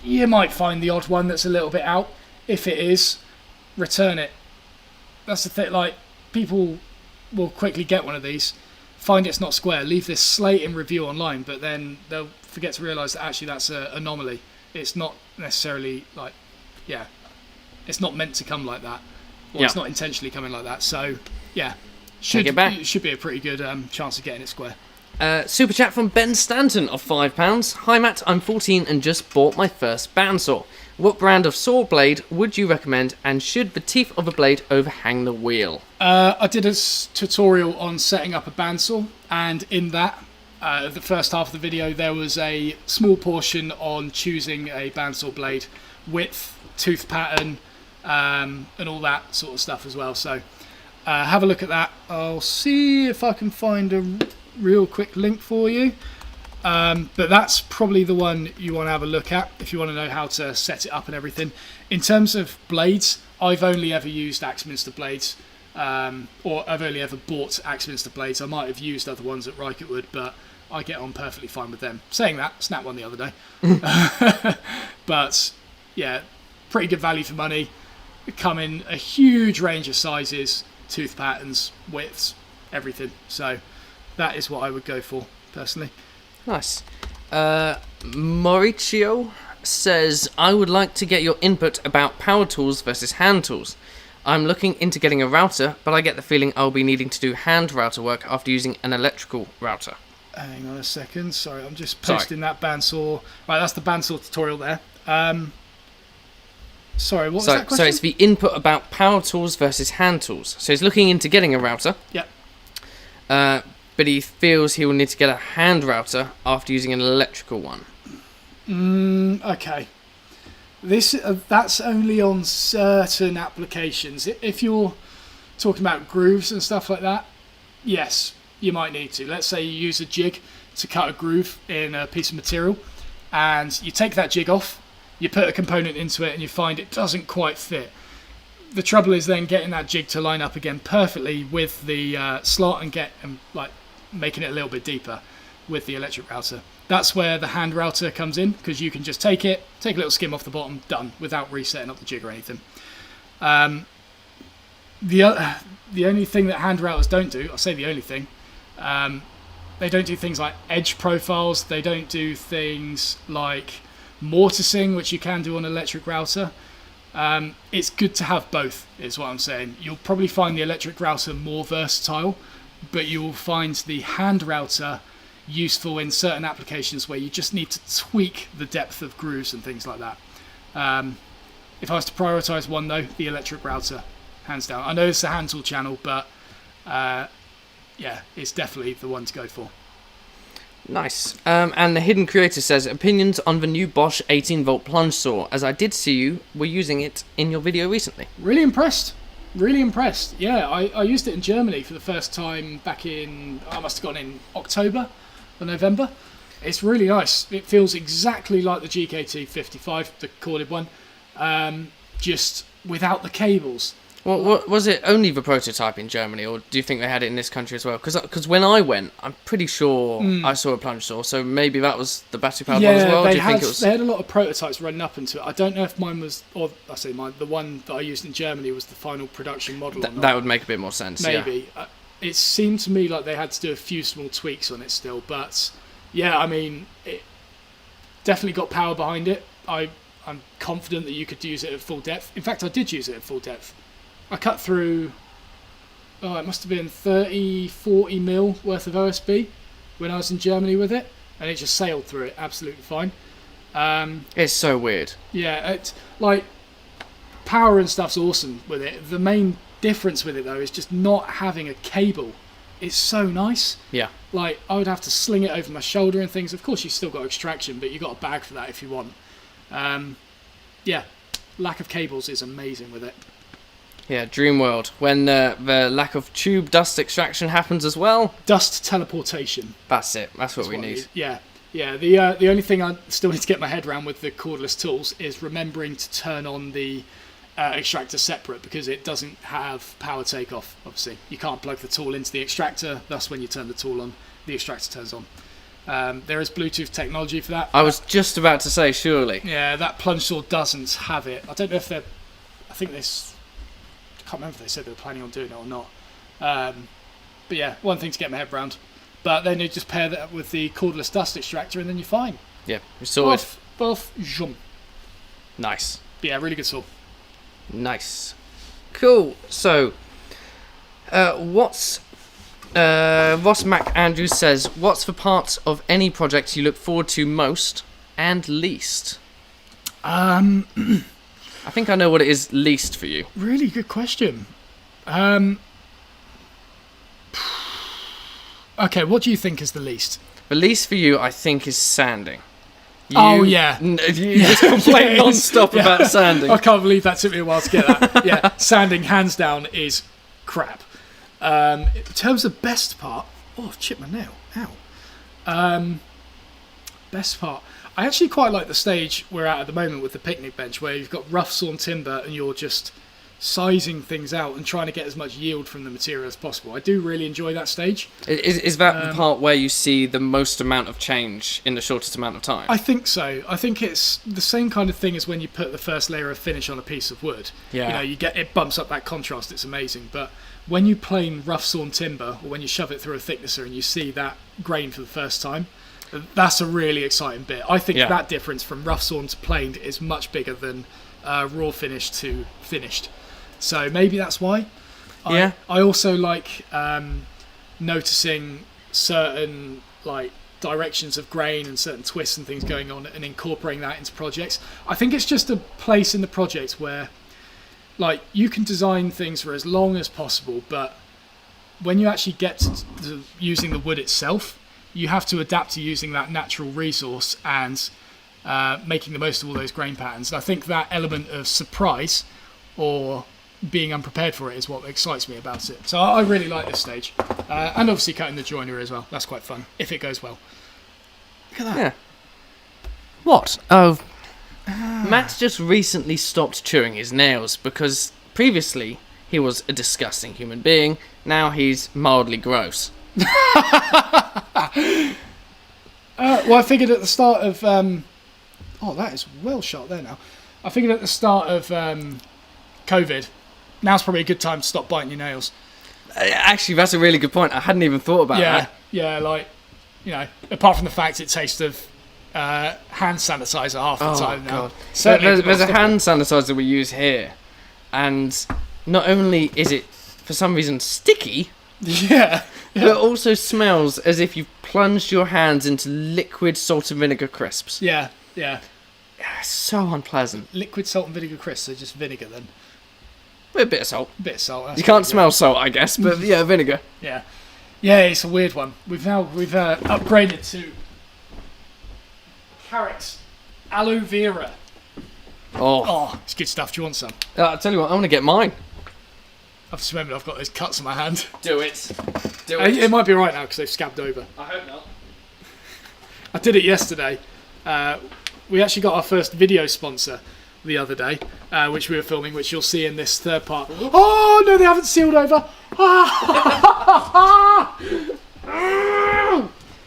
you might find the odd one that's a little bit out. If it is, return it. That's the thing, like, people will quickly get one of these, find it's not square, leave this slate in review online, but then they'll forget to realise that actually that's an anomaly. It's not necessarily like, it's not meant to come like that. Or it's not intentionally coming like that. So, yeah, should be a pretty good chance of getting it square. Super chat from Ben Stanton of £5. Hi Matt, I'm 14 and just bought my first bandsaw. What brand of saw blade would you recommend, and should the teeth of a blade overhang the wheel? I did a tutorial on setting up a bandsaw, and in that, the first half of the video, there was a small portion on choosing a bandsaw blade, width, tooth pattern, and all that sort of stuff as well. So have a look at that. I'll see if I can find a real quick link for you. But that's probably the one you want to have a look at if you want to know how to set it up and everything. In terms of blades, I've only ever used Axminster blades, or I've only ever bought Axminster blades. I might have used other ones at Reichertwood, but I get on perfectly fine with them. Saying that, snapped one the other day. But yeah, pretty good value for money. Come in a huge range of sizes, tooth patterns, widths, everything. So that is what I would go for personally. Nice. Mauricio says, I would like to get your input about power tools versus hand tools. I'm looking into getting a router, but I get the feeling I'll be needing to do hand router work after using an electrical router. Hang on a second. Sorry, I'm just posting that bandsaw. Right, that's the bandsaw tutorial there. Sorry, what was that question? So it's the input about power tools versus hand tools. So he's looking into getting a router. Yep. But he feels he will need to get a hand router after using an electrical one. Okay. That's only on certain applications. If you're talking about grooves and stuff like that, yes, you might need to. Let's say you use a jig to cut a groove in a piece of material, and you take that jig off, you put a component into it, and you find it doesn't quite fit. The trouble is then getting that jig to line up again perfectly with the slot and making it a little bit deeper with the electric router. That's where the hand router comes in, because you can just take a little skim off the bottom, done, without resetting up the jig or anything. The only thing that hand routers don't do, I'll say the only thing, they don't do things like edge profiles, they don't do things like mortising, which you can do on an electric router. It's good to have both, is what I'm saying. You'll probably find the electric router more versatile, but you will find the hand router useful in certain applications where you just need to tweak the depth of grooves and things like that. If I was to prioritise one though, the electric router, hands down. I know it's a hand tool channel, but yeah, it's definitely the one to go for. Nice. And the Hidden Creator says, opinions on the new Bosch 18-volt plunge saw, as I did see you were using it in your video recently. Really impressed. Really impressed. Yeah, I used it in Germany for the first time back in, I must have gone in October or November. It's really nice. It feels exactly like the GKT 55, the corded one, just without the cables. Well, was it only the prototype in Germany, or do you think they had it in this country as well? Because when I went, I'm pretty sure I saw a plunge saw, so maybe that was the battery-powered one as well? They think it was... they had a lot of prototypes running up into it. I don't know if mine was, or I say mine, the one that I used in Germany was the final production model or not. That would make a bit more sense, maybe. Yeah. It seemed to me like they had to do a few small tweaks on it still, but yeah, I mean, it definitely got power behind it. I'm confident that you could use it at full depth. In fact, I did use it at full depth. I cut through, it must have been 30, 40 mil worth of OSB when I was in Germany with it, and it just sailed through it absolutely fine. It's so weird. Yeah, it's like power and stuff's awesome with it. The main difference with it though is just not having a cable. It's so nice. Yeah. Like I would have to sling it over my shoulder and things. Of course, you've still got extraction, but you've got a bag for that if you want. Yeah, lack of cables is amazing with it. Yeah, dream world. When the lack of tube dust extraction happens as well. Dust teleportation. That's it. That's what we need. Yeah. The only thing I still need to get my head around with the cordless tools is remembering to turn on the extractor separate, because it doesn't have power takeoff. Obviously, you can't plug the tool into the extractor. Thus, when you turn the tool on, the extractor turns on. There is Bluetooth technology for that. I was just about to say, surely. Yeah, that plunge saw doesn't have it. I don't know if they're. I think this. I can't remember if they said they were planning on doing it or not. But yeah, one thing to get my head around. But then you just pair that with the cordless dust extractor, and then you're fine. Yeah, you're sorted. Both, zoom. Nice. But yeah, really good saw. Nice. Cool. So, Ross Mac Andrews says, what's the part of any project you look forward to most and least? I think I know what it is least for you. Really good question. Okay, what do you think is the least? The least for you, I think, is sanding. You just complain non-stop about sanding. I can't believe that took me a while to get that. Yeah, sanding, hands down, is crap. In terms of best part... Oh, I've chipped my nail. Ow. Best part... I actually quite like the stage we're at the moment with the picnic bench, where you've got rough sawn timber and you're just sizing things out and trying to get as much yield from the material as possible. I do really enjoy that stage. Is that the part where you see the most amount of change in the shortest amount of time? I think so. I think it's the same kind of thing as when you put the first layer of finish on a piece of wood. Yeah. You get it bumps up that contrast. It's amazing. But when you plane rough sawn timber, or when you shove it through a thicknesser and you see that grain for the first time, that's a really exciting bit. I think that difference from rough sawn to planed is much bigger than raw finish to finished. So maybe that's why. I also like noticing certain directions of grain and certain twists and things going on and incorporating that into projects. I think it's just a place in the project where you can design things for as long as possible, but when you actually get to using the wood itself, you have to adapt to using that natural resource and making the most of all those grain patterns. And I think that element of surprise or being unprepared for it is what excites me about it. So I really like this stage. And obviously cutting the joinery as well. That's quite fun, if it goes well. Look at that. Yeah. What? Oh, Matt's just recently stopped chewing his nails because previously he was a disgusting human being. Now he's mildly gross. Well, I figured at the start of that is well shot there now. I figured at the start of COVID, now's probably a good time to stop biting your nails. Actually, that's a really good point. I hadn't even thought about that. Yeah, apart from the fact it tastes of hand sanitizer half the time now. God. There's a hand sanitizer we use here, and not only is it for some reason sticky, but it also smells as if you've plunged your hands into liquid salt and vinegar crisps. Yeah. So unpleasant. Liquid salt and vinegar crisps, so just vinegar then. With a bit of salt. A bit of salt. That's You can't good, smell salt, I guess, but yeah, vinegar. Yeah. Yeah, it's a weird one. We've upgraded to carrots aloe vera. Oh, it's good stuff. Do you want some? I'll tell you what, I want to get mine. I've just remembered I've got those cuts on my hand. Do it. Do it. It might be right now because they've scabbed over. I hope not. I did it yesterday. We actually got our first video sponsor the other day, which we were filming, which you'll see in this third part. Oh no, they haven't sealed over.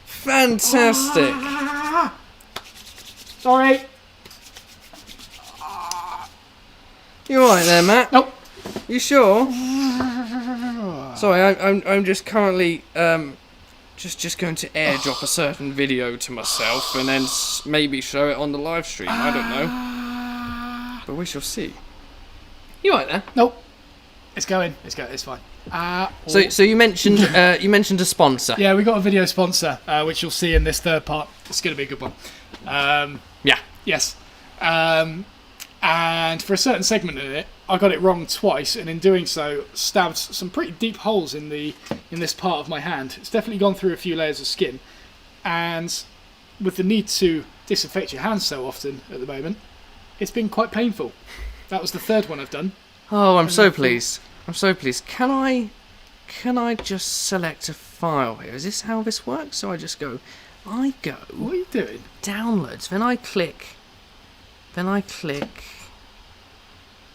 Fantastic. Sorry. You alright there, Matt? Nope. You sure? Sorry, I'm just currently just going to airdrop a certain video to myself and then maybe show it on the live stream. I don't know, but we shall see. You alright there? Nope. It's going. It's fine. So you mentioned a sponsor. Yeah, we got a video sponsor, which you'll see in this third part. It's going to be a good one. Yeah. Yes. And for a certain segment in it, I got it wrong twice, and in doing so, stabbed some pretty deep holes in this part of my hand. It's definitely gone through a few layers of skin, and with the need to disinfect your hands so often at the moment, it's been quite painful. That was the third one I've done. Oh, I'm so pleased. I'm so pleased. Can I just select a file here? Is this how this works? So I just go. What are you doing? Downloads. Then I click.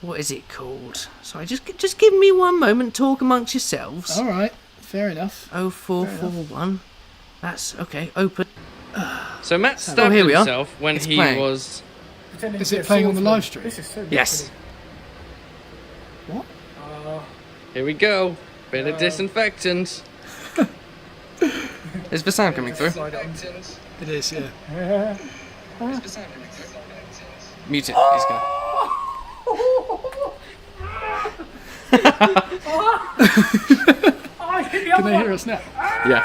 What is it called? Sorry, just give me one moment. Talk amongst yourselves. All right, fair enough. 0441. That's okay. Open. So Matt stabbed himself when he was. Is it playing on the live stream? Yes. What? Here we go. Bit of disinfectant. Is the sound coming through? It is, yeah. Mute it. He's gonna. Can they hear us now? Yeah.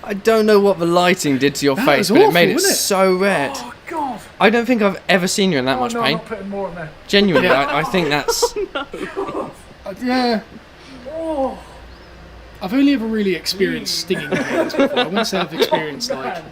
I don't know what the lighting did to your face, but it made it so red. Oh, God. I don't think I've ever seen you in that much pain. I'm not putting more on there. Genuinely, I think that's. Yeah. Oh. I've only ever really experienced stinging pains before. I wouldn't say I've experienced like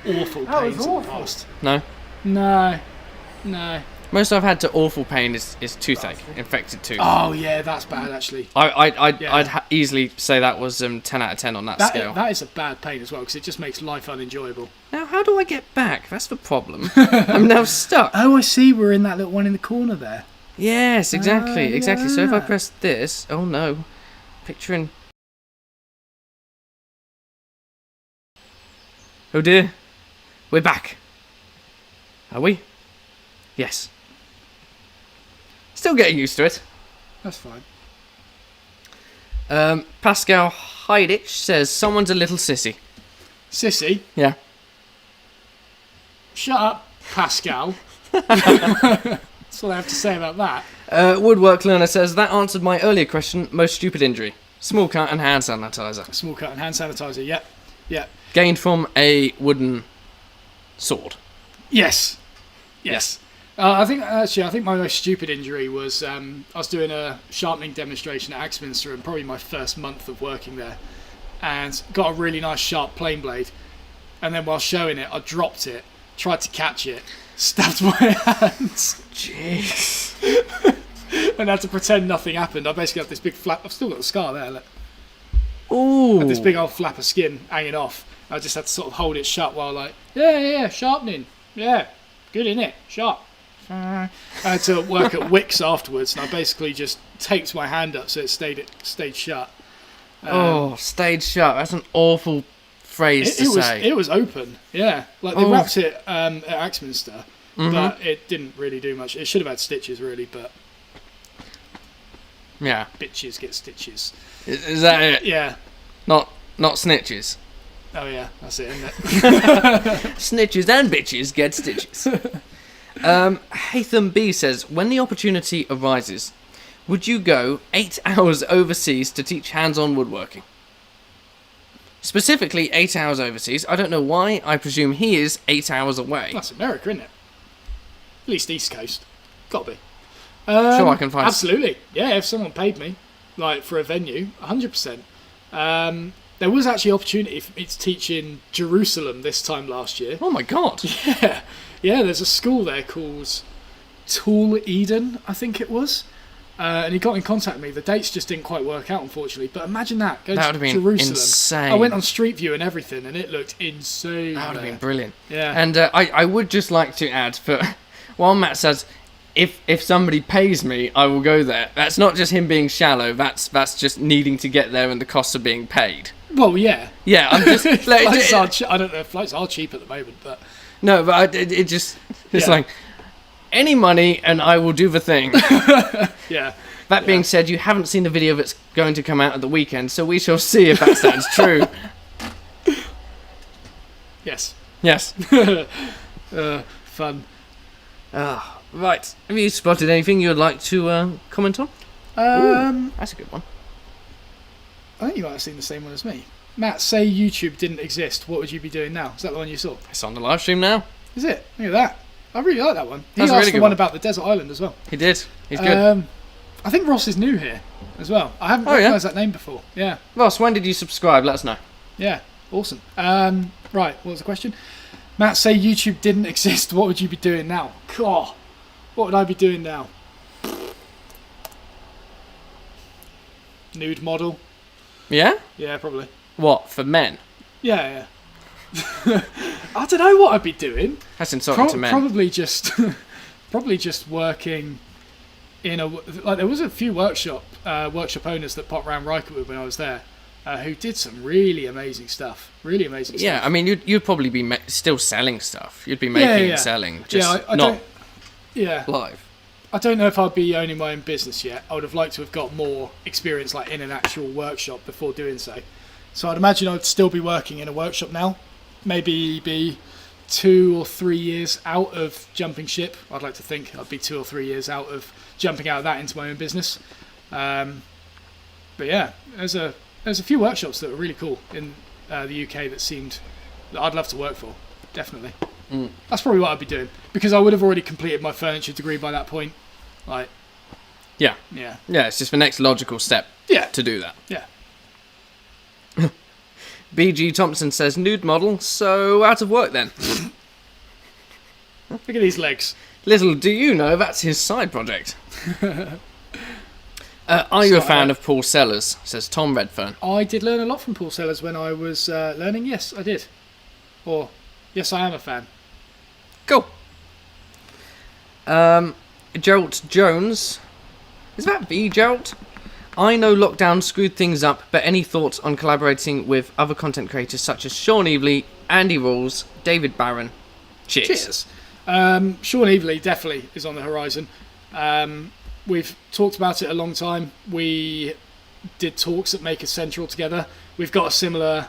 awful pains in the past. No. No. Most I've had to awful pain is toothache, infected tooth. Oh yeah, that's bad actually. I'd easily say that was 10 out of 10 on that scale. That is a bad pain as well because it just makes life unenjoyable. Now, how do I get back? That's the problem. I'm now stuck. Oh, I see. We're in that little one in the corner there. Yes, exactly. Yeah. So if I press this, oh no, picturing. Oh dear, we're back. Are we? Yes. Still getting used to it. That's fine. Pascal Heidich says someone's a little sissy. Sissy? Yeah. Shut up, Pascal. That's all I have to say about that. Woodwork Learner says that answered my earlier question. Most stupid injury: small cut and hand sanitizer. Small cut and hand sanitizer. Yep. Gained from a wooden sword. Yes. I think my most stupid injury was I was doing a sharpening demonstration at Axminster in probably my first month of working there, and got a really nice sharp plane blade, and then while showing it I dropped it, tried to catch it, stabbed my hands. Jeez. And had to pretend nothing happened. I basically have this big flap. I've still got the scar there, look. Ooh. I had this big old flap of skin hanging off. I just had to sort of hold it shut while yeah, sharpening. Yeah, good innit? Sharp. I had to work at Wicks afterwards, and I basically just taped my hand up so it stayed shut. Stayed shut. That's an awful phrase to say. It was open, yeah. Like they wrapped it at Axminster, but it didn't really do much. It should have had stitches, really, but yeah, bitches get stitches. Is that it? Yeah. Not snitches. Oh yeah, that's it, isn't it? Snitches and bitches get stitches. Hatham B says, when the opportunity arises, would you go 8 hours overseas to teach hands-on woodworking? Specifically, 8 hours overseas. I don't know why. I presume he is 8 hours away. That's America, isn't it? At least East Coast. Got to be. Sure, I can find... Absolutely. Yeah, if someone paid me, like, for a venue, 100%. There was actually opportunity for me to teach in Jerusalem this time last year. Oh my god. Yeah. Yeah, there's a school there called Tool Eden, I think it was. And he got in contact with me. The dates just didn't quite work out, unfortunately. But imagine that. Go That to would have been Jerusalem. insane. I went on Street View and everything, and it looked insane. That would have been brilliant. Yeah. And I would just like to add, while Matt says, if somebody pays me, I will go there. That's not just him being shallow. That's just needing to get there and the costs of being paid. Well, yeah. Yeah, I'm just... like, Flights are I don't know if flights are cheap at the moment, but... No, but it just... It's Yeah. like, any money and I will do the thing. Yeah. That being said, you haven't seen the video that's going to come out at the weekend, so we shall see if that sounds true. Yes. Yes. Fun. Right. Have you spotted anything you would like to comment on? Ooh, that's a good one. I think you might have seen the same one as me. Matt, say YouTube didn't exist, what would you be doing now? Is that the one you saw? It's on the live stream now. Is it? Look at that. I really like that one. He That's a asked really the good one one. about the desert island as well. He did. He's good. I think Ross is new here as well. I haven't recognised that name before. Yeah. Ross, when did you subscribe? Let us know. Yeah. Awesome. Right. What was the question? Matt, say YouTube didn't exist, what would you be doing now? God. What would I be doing now? Nude model. Yeah? Yeah, probably. What, for men? Yeah. I don't know what I'd be doing. That's insulting to men. Probably just working in a... Like, there was a few workshop owners that popped around Rykerwood when I was there who did some really amazing stuff. Really amazing stuff. Yeah, I mean, you'd probably be still selling stuff. You'd be making and selling, just I not don't, yeah. live. I don't know if I'd be owning my own business yet. I would have liked to have got more experience like in an actual workshop before doing so. So I'd imagine I'd still be working in a workshop now. Maybe be 2 or 3 years out of jumping ship. I'd like to think I'd be 2 or 3 years out of jumping out of that into my own business. But yeah, there's a few workshops that were really cool in the UK that I'd love to work for. Definitely. That's probably what I'd be doing, because I would have already completed my furniture degree by that point. Like, Yeah. yeah, Yeah, it's just the next logical step yeah, to do that. yeah. BG Thompson says, nude model, so out of work then. Look at these legs. Little do you know, that's his side project. Are you a fan of Paul Sellers, says Tom Redfern. I did learn a lot from Paul Sellers when I was learning. Yes, I did. Or, yes, I am a fan. Cool. Jolt Jones. Is that V Jolt? I know lockdown screwed things up, but any thoughts on collaborating with other content creators such as Sean Evely, Andy Rawls, David Barron? Cheers. Sean Evely definitely is on the horizon. We've talked about it a long time. We did talks at Maker Central together. We've got a similar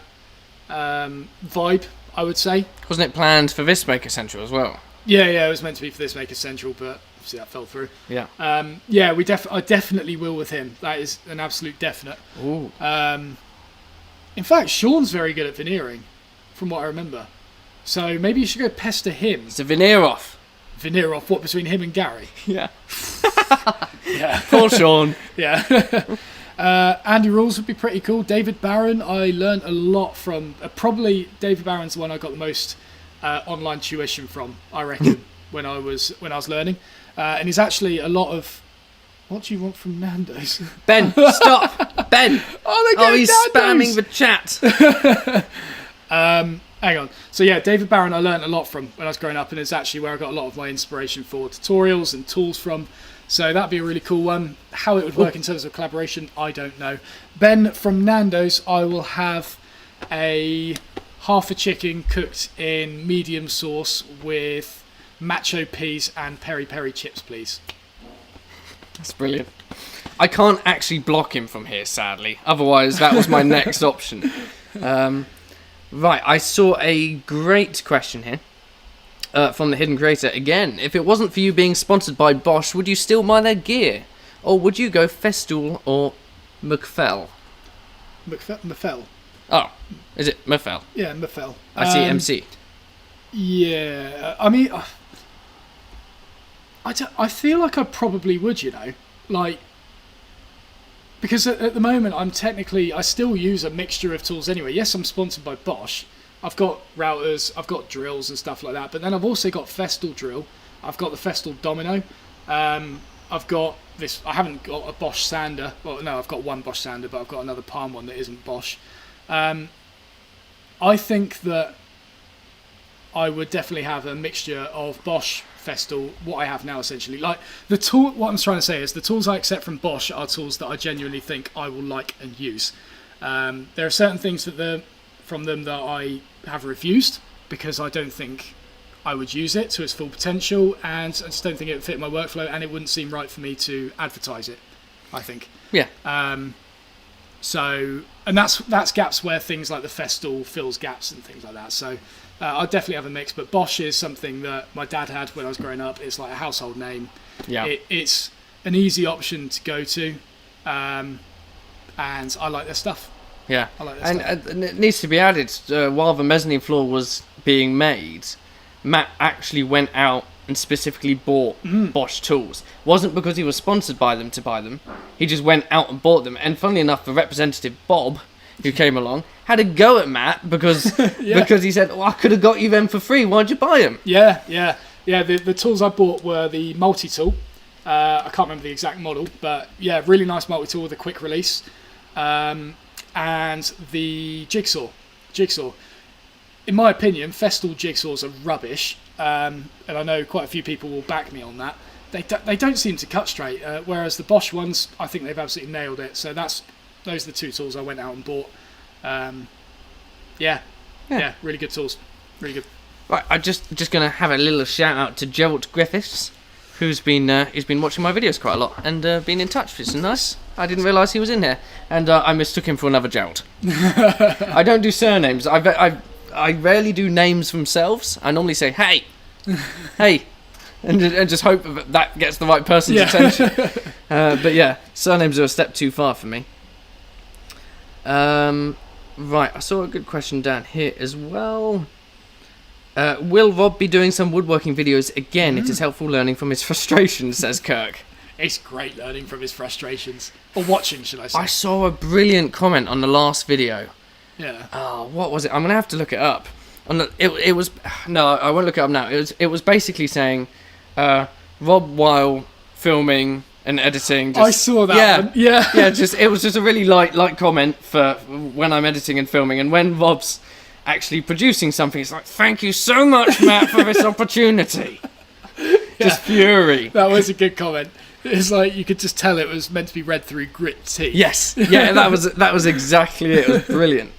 vibe, I would say. Wasn't it planned for this Maker Central as well? Yeah, it was meant to be for this Maker Central, but obviously that fell through. Yeah. Yeah, I definitely will with him. That is an absolute definite. Ooh. In fact, Sean's very good at veneering, from what I remember. So maybe you should go pester him. It's a veneer off. Veneer off, what, between him and Gary? Yeah. Yeah. Poor Sean. Yeah. Andy Rawls would be pretty cool. David Barron, I learned a lot from. Probably David Barron's the one I got the most online tuition from, I reckon, when I was learning. And he's actually a lot of. What do you want from Nando's? Ben, stop. Ben. He's spamming the chat. Hang on. So yeah, David Barron I learned a lot from when I was growing up, and it's actually where I got a lot of my inspiration for tutorials and tools from. So that'd be a really cool one. How it would work in terms of collaboration, I don't know. Ben from Nando's, I will have half a chicken cooked in medium sauce with macho peas and peri-peri chips, please. That's brilliant. I can't actually block him from here, sadly. Otherwise, that was my next option. Right, I saw a great question here from the Hidden Creator again. If it wasn't for you being sponsored by Bosch, would you still buy their gear? Or would you go Festool or McFell? McFell. Oh, is it McFell? Yeah, McFell. I see MC. Yeah, I mean, I feel like I probably would, like, because at the moment I still use a mixture of tools anyway. Yes, I'm sponsored by Bosch. I've got routers, I've got drills and stuff like that, but then I've also got Festool drill. I've got the Festool Domino. I've got this. I haven't got a Bosch sander. Well, no, I've got one Bosch sander, but I've got another palm one that isn't Bosch. I think that I would definitely have a mixture of Bosch, Festool, what I have now essentially. Like the tool, what I'm trying to say is the tools I accept from Bosch are tools that I genuinely think I will like and use. There are certain things from them that I have refused because I don't think I would use it to its full potential, and I just don't think it would fit my workflow, and it wouldn't seem right for me to advertise it, I think. Yeah. So, and that's gaps where things like the Festool fills gaps and things like that. So I'll definitely have a mix, but Bosch is something that my dad had when I was growing up. It's like a household name. Yeah. It's an easy option to go to, and I like their stuff. Yeah. I like their stuff. And it needs to be added, while the mezzanine floor was being made, Matt actually went out and specifically bought Bosch tools. Wasn't because he was sponsored by them to buy them. He just went out and bought them. And funnily enough, the representative, Bob, who came along, had a go at Matt because because he said, I could have got you them for free. Why'd you buy them? Yeah. The tools I bought were the multi-tool. I can't remember the exact model, but yeah, really nice multi-tool with a quick release. And the jigsaw. In my opinion, Festool jigsaws are rubbish. And I know quite a few people will back me on that. They don't seem to cut straight, whereas the Bosch ones, I think they've absolutely nailed it. So those are the two tools I went out and bought. Yeah, really good tools, really good. Right, I'm just gonna have a little shout out to Gerald Griffiths, who's been watching my videos quite a lot and been in touch. It's nice. I didn't realise he was in here, and I mistook him for another Gerald. I don't do surnames. I rarely do names themselves. I normally say hey, and just hope that gets the right person's attention. But yeah, surnames are a step too far for me. Right, I saw a good question down here as well. Will Rob be doing some woodworking videos again? It is helpful learning from his frustrations, says Kirk. It's great learning from his frustrations. Or watching, should I say. I saw a brilliant comment on the last video. Yeah. Oh, what was it? I'm going to have to look it up. It was... No, I won't look it up now. It was basically saying, Rob, while filming and editing... I saw that one. Yeah. Yeah, it was just a really light comment for when I'm editing and filming. And when Rob's actually producing something, it's like, thank you so much, Matt, for this opportunity. Just fury. That was a good comment. It's like you could just tell it was meant to be read through grit teeth. Yes. Yeah, that was exactly it. It was brilliant.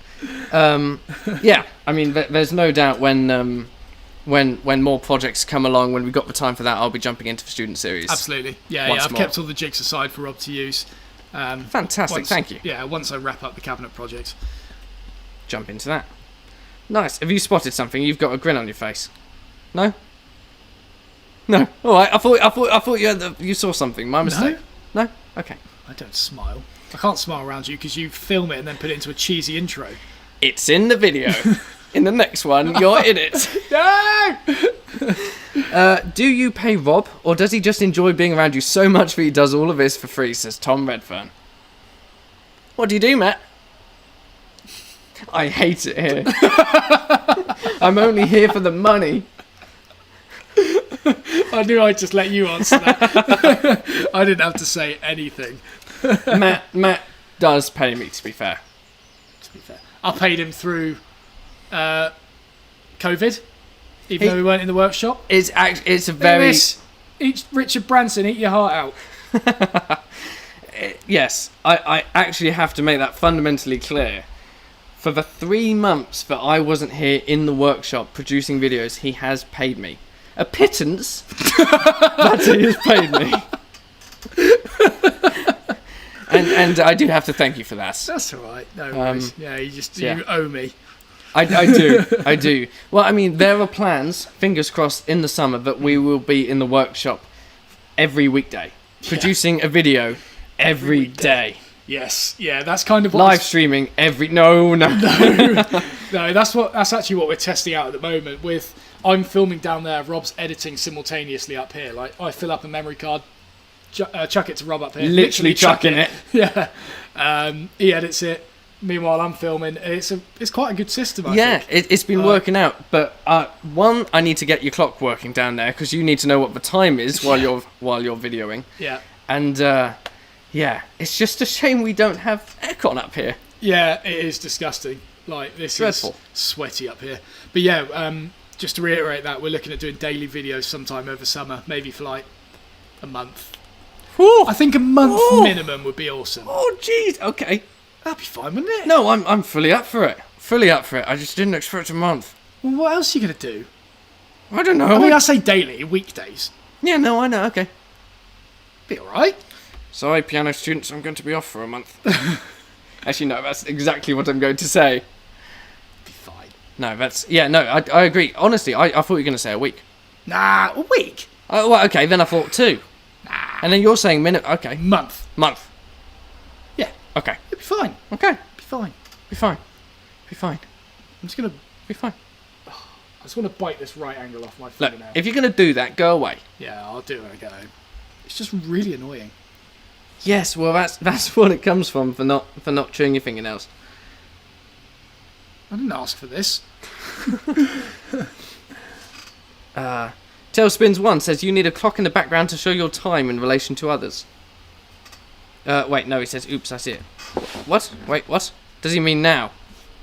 Yeah, I mean, there's no doubt when more projects come along, when we've got the time for that, I'll be jumping into the student series. Absolutely. Yeah, I've kept all the jigs aside for Rob to use. Fantastic, thank you. Yeah, once I wrap up the cabinet project. Jump into that. Nice. Have you spotted something? You've got a grin on your face. No? No. All right. I thought you saw something. My mistake. No? Okay. I don't smile. I can't smile around you because you film it and then put it into a cheesy intro. It's in the video. In the next one, you're in it. No! Do you pay Rob, or does he just enjoy being around you so much that he does all of this for free, says Tom Redfern. What do you do, Matt? I hate it here. I'm only here for the money. I knew I'd just let you answer that. I didn't have to say anything. Matt does pay me, to be fair. I paid him through COVID, even though we weren't in the workshop. It's a very... Richard Branson, eat your heart out. Yes, I actually have to make that fundamentally clear. For the 3 months that I wasn't here in the workshop producing videos, he has paid me. A pittance, but he has paid me. And I do have to thank you for that. That's all right. No worries. Yeah, you owe me. I do. Well, I mean, there are plans, fingers crossed, in the summer that we will be in the workshop every weekday, producing a video every day. Yes, yeah, that's kind of what live streaming every. No. No, that's actually what we're testing out at the moment. I'm filming down there, Rob's editing simultaneously up here. Like I fill up a memory card, chuck it to Rob up here, literally chucking it. Yeah, he edits it. Meanwhile, I'm filming. It's quite a good system. I think. It's been working out. But one, I need to get your clock working down there because you need to know what the time is while you're videoing. Yeah. And yeah, it's just a shame we don't have aircon up here. Yeah, it is disgusting. Like this dreadful. Is sweaty up here. But yeah, just to reiterate that we're looking at doing daily videos sometime over summer, maybe for like a month. Ooh. I think a month minimum would be awesome. Oh, jeez. Okay. That'd be fine, wouldn't it? No, I'm fully up for it. Fully up for it. I just didn't expect a month. Well, what else are you going to do? I don't know. I mean, I say daily, weekdays. Yeah, no, I know. Okay. Be alright. Sorry, piano students, I'm going to be off for a month. Actually, no, that's exactly what I'm going to say. Be fine. No, I agree. Honestly, I thought you were going to say a week. Nah, a week? Oh, well, okay, then I thought 2. Nah. And then you're saying minute. Okay. Month. Yeah. Okay. It'll be fine. Okay. Be fine. Be fine. Be fine. I'm just going to... Be fine. I just want to bite this right angle off my Look, fingernail. if you're going to do that, go away. Yeah, I'll do it when I get home. It's just really annoying. Yes, well, that's what it comes from for not chewing your fingernails. I didn't ask for this. Tailspins1 says you need a clock in the background to show your time in relation to others. Wait, no, he says, oops, I see it. What? Wait, what? Does he mean now?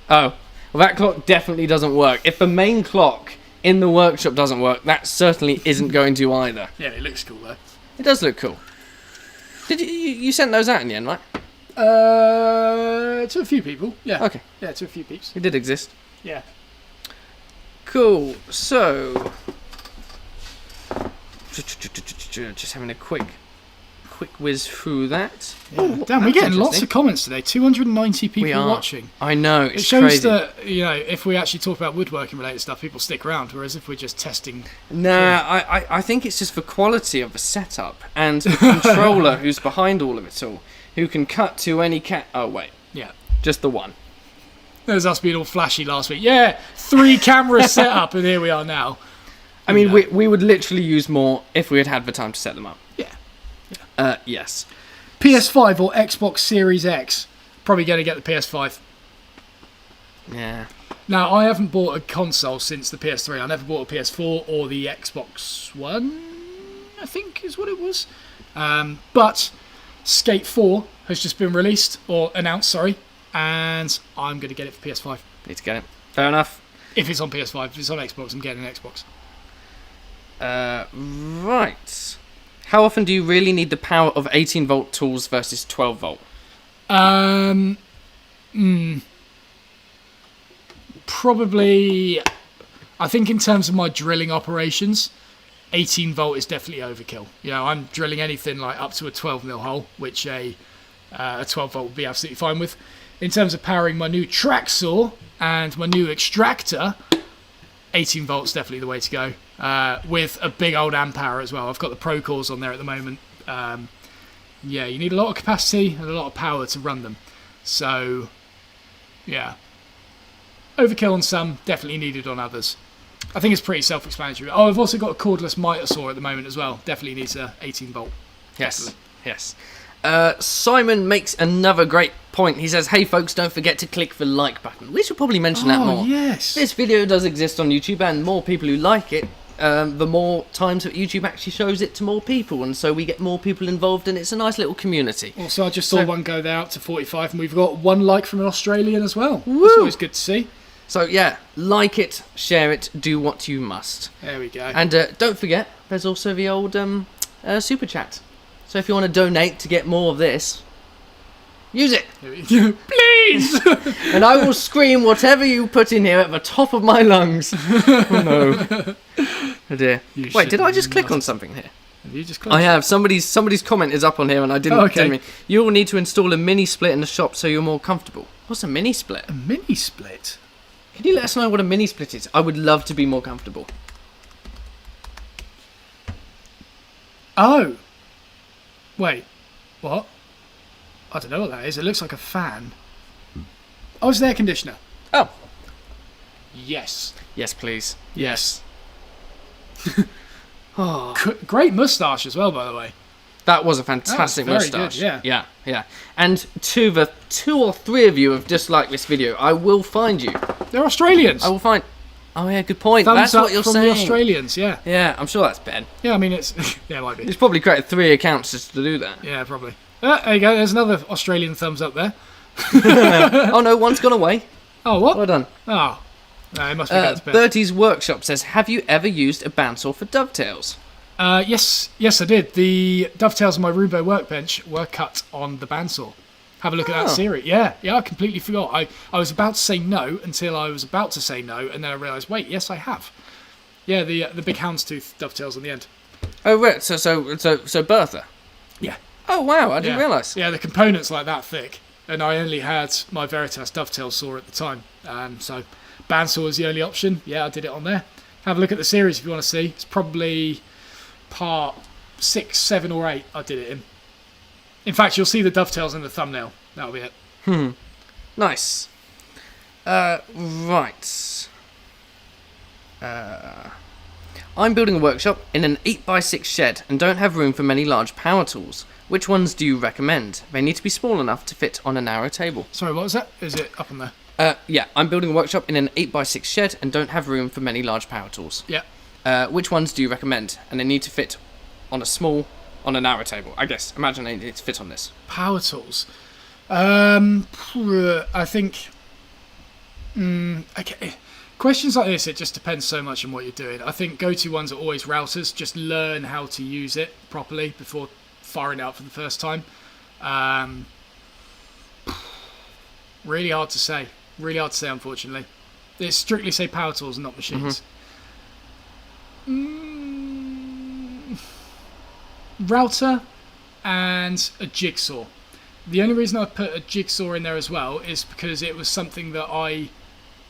Oh, well, that clock definitely doesn't work. If the main clock in the workshop doesn't work, that certainly isn't going to either. Yeah, it looks cool, though. It does look cool. Did you sent those out in the end, right? To a few people, yeah. Okay. Yeah, to a few peeps. It did exist. Yeah. Cool. So, just having a quick whiz through that. Yeah. Ooh, damn, we're getting lots of comments today. 290 people we are watching. I know. It It's shows crazy. that, if we actually talk about woodworking related stuff, people stick around, whereas if we're just testing... Nah, I think it's just the quality of the setup and the controller who's behind all of it all, who can cut to any Oh, wait. Yeah. Just the one. There's us being all flashy last week. Yeah, 3 cameras set up, and here we are now. I mean, we would literally use more if we had the time to set them up. Yeah. Yes. PS5 or Xbox Series X? Probably going to get the PS5. Yeah. Now, I haven't bought a console since the PS3. I never bought a PS4 or the Xbox One, I think is what it was. But Skate 4 has just been released, or announced, sorry, and I'm going to get it for PS5. Need to get it. Fair enough. If it's on PS5. If it's on Xbox, I'm getting an Xbox. Right. How often do you really need the power of 18-volt tools versus 12-volt? Probably, I think in terms of my drilling operations, 18-volt is definitely overkill. I'm drilling anything like up to a 12mm hole, which a 12-volt would be absolutely fine with. In terms of powering my new track saw and my new extractor, 18 volts definitely the way to go, with a big old amp hour as well. I've got the Pro Cores on there at the moment. Yeah, you need a lot of capacity and a lot of power to run them. So, yeah. Overkill on some, definitely needed on others. I think it's pretty self-explanatory. Oh, I've also got a cordless miter saw at the moment as well. Definitely needs a 18 volt. Yes, yes. Simon makes another great point. He says, hey folks, don't forget to click the like button. We should probably mention that more. Yes. This video does exist on YouTube, and more people who like it, the more times that YouTube actually shows it to more people, and so we get more people involved, and it's a nice little community. Also, I just saw one go there up to 45, and we've got 1 like from an Australian as well. Woo! That's always good to see. So yeah, like it, share it, do what you must. There we go. And don't forget, there's also the old super chat. So if you want to donate to get more of this, use it. Please! And I will scream whatever you put in here at the top of my lungs. Oh no. Oh dear. Wait, did I just click on something here? Have you just clicked? I have. Somebody's comment is up on here and I didn't tell me. You will need to install a mini split in the shop so you're more comfortable. What's a mini split? A mini split? Can you let us know what a mini split is? I would love to be more comfortable. Oh. Wait. What? I don't know what that is. It looks like a fan. Oh, it's an air conditioner. Oh. Yes. Yes, please. Yes. Oh. Great moustache as well, by the way. That was a fantastic very moustache. good, yeah. Yeah. And to the 2 or 3 of you who have disliked this video, I will find you. They're Australians. I will find... Oh, yeah, good point. Thumbs That's up what you're from saying. the Australians, yeah. Yeah, I'm sure that's Ben. Yeah, I mean, it's... yeah, it might be. He's probably created 3 accounts just to do that. Yeah, probably. There you go. There's another Australian thumbs up there. Oh, no, one's gone away. Oh, what? Well done. Oh. No, it must be going to bed. Bertie's Workshop says, have you ever used a bandsaw for dovetails? Yes, I did. The dovetails on my Roomba workbench were cut on the bandsaw. Have a look at that series. Yeah, I completely forgot. I was about to say no until I was about to say no, and then I realised, wait, yes, I have. Yeah, the big houndstooth dovetails on the end. Oh, right. So Bertha. Yeah. Oh, wow. I didn't realise. Yeah, the component's like that thick, and I only had my Veritas dovetail saw at the time. So bandsaw was the only option. Yeah, I did it on there. Have a look at the series if you want to see. It's probably part 6, 7, or 8 I did it in. In fact, you'll see the dovetails in the thumbnail. That'll be it. Nice. Right. I'm building a workshop in an 8x6 shed and don't have room for many large power tools. Which ones do you recommend? They need to be small enough to fit on a narrow table. Sorry, what was that? Is it up on there? Yeah, I'm building a workshop in an 8x6 shed and don't have room for many large power tools. Yeah. Which ones do you recommend? And they need to fit on a narrow table, I guess. Imagine they need to fit on this. Power tools. I think... okay. Questions like this, it just depends so much on what you're doing. I think go-to ones are always routers. Just learn how to use it properly before firing it up for the first time. Really hard to say. Really hard to say, unfortunately. They strictly say power tools, not machines. Router and a jigsaw. The only reason I put a jigsaw in there as well is because it was something that I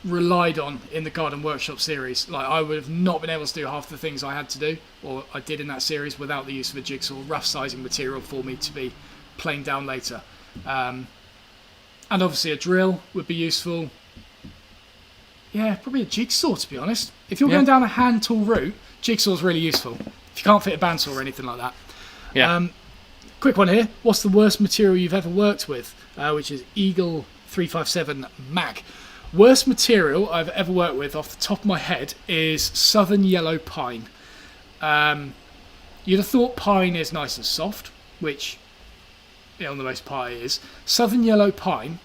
relied on in the Garden Workshop series. Like, I would have not been able to do half the things I had to do, or I did in that series, without the use of a jigsaw, rough sizing material for me to be planed down later. And obviously a drill would be useful. Yeah, probably a jigsaw, to be honest. If you're going down a hand tool route, jigsaw's really useful. If you can't fit a bandsaw or anything like that. Yeah. Quick one here. What's the worst material you've ever worked with? Which is Eagle 357 Mag. Worst material I've ever worked with, off the top of my head, is Southern Yellow Pine. You'd have thought pine is nice and soft, which, on the most part it is. Southern Yellow Pine,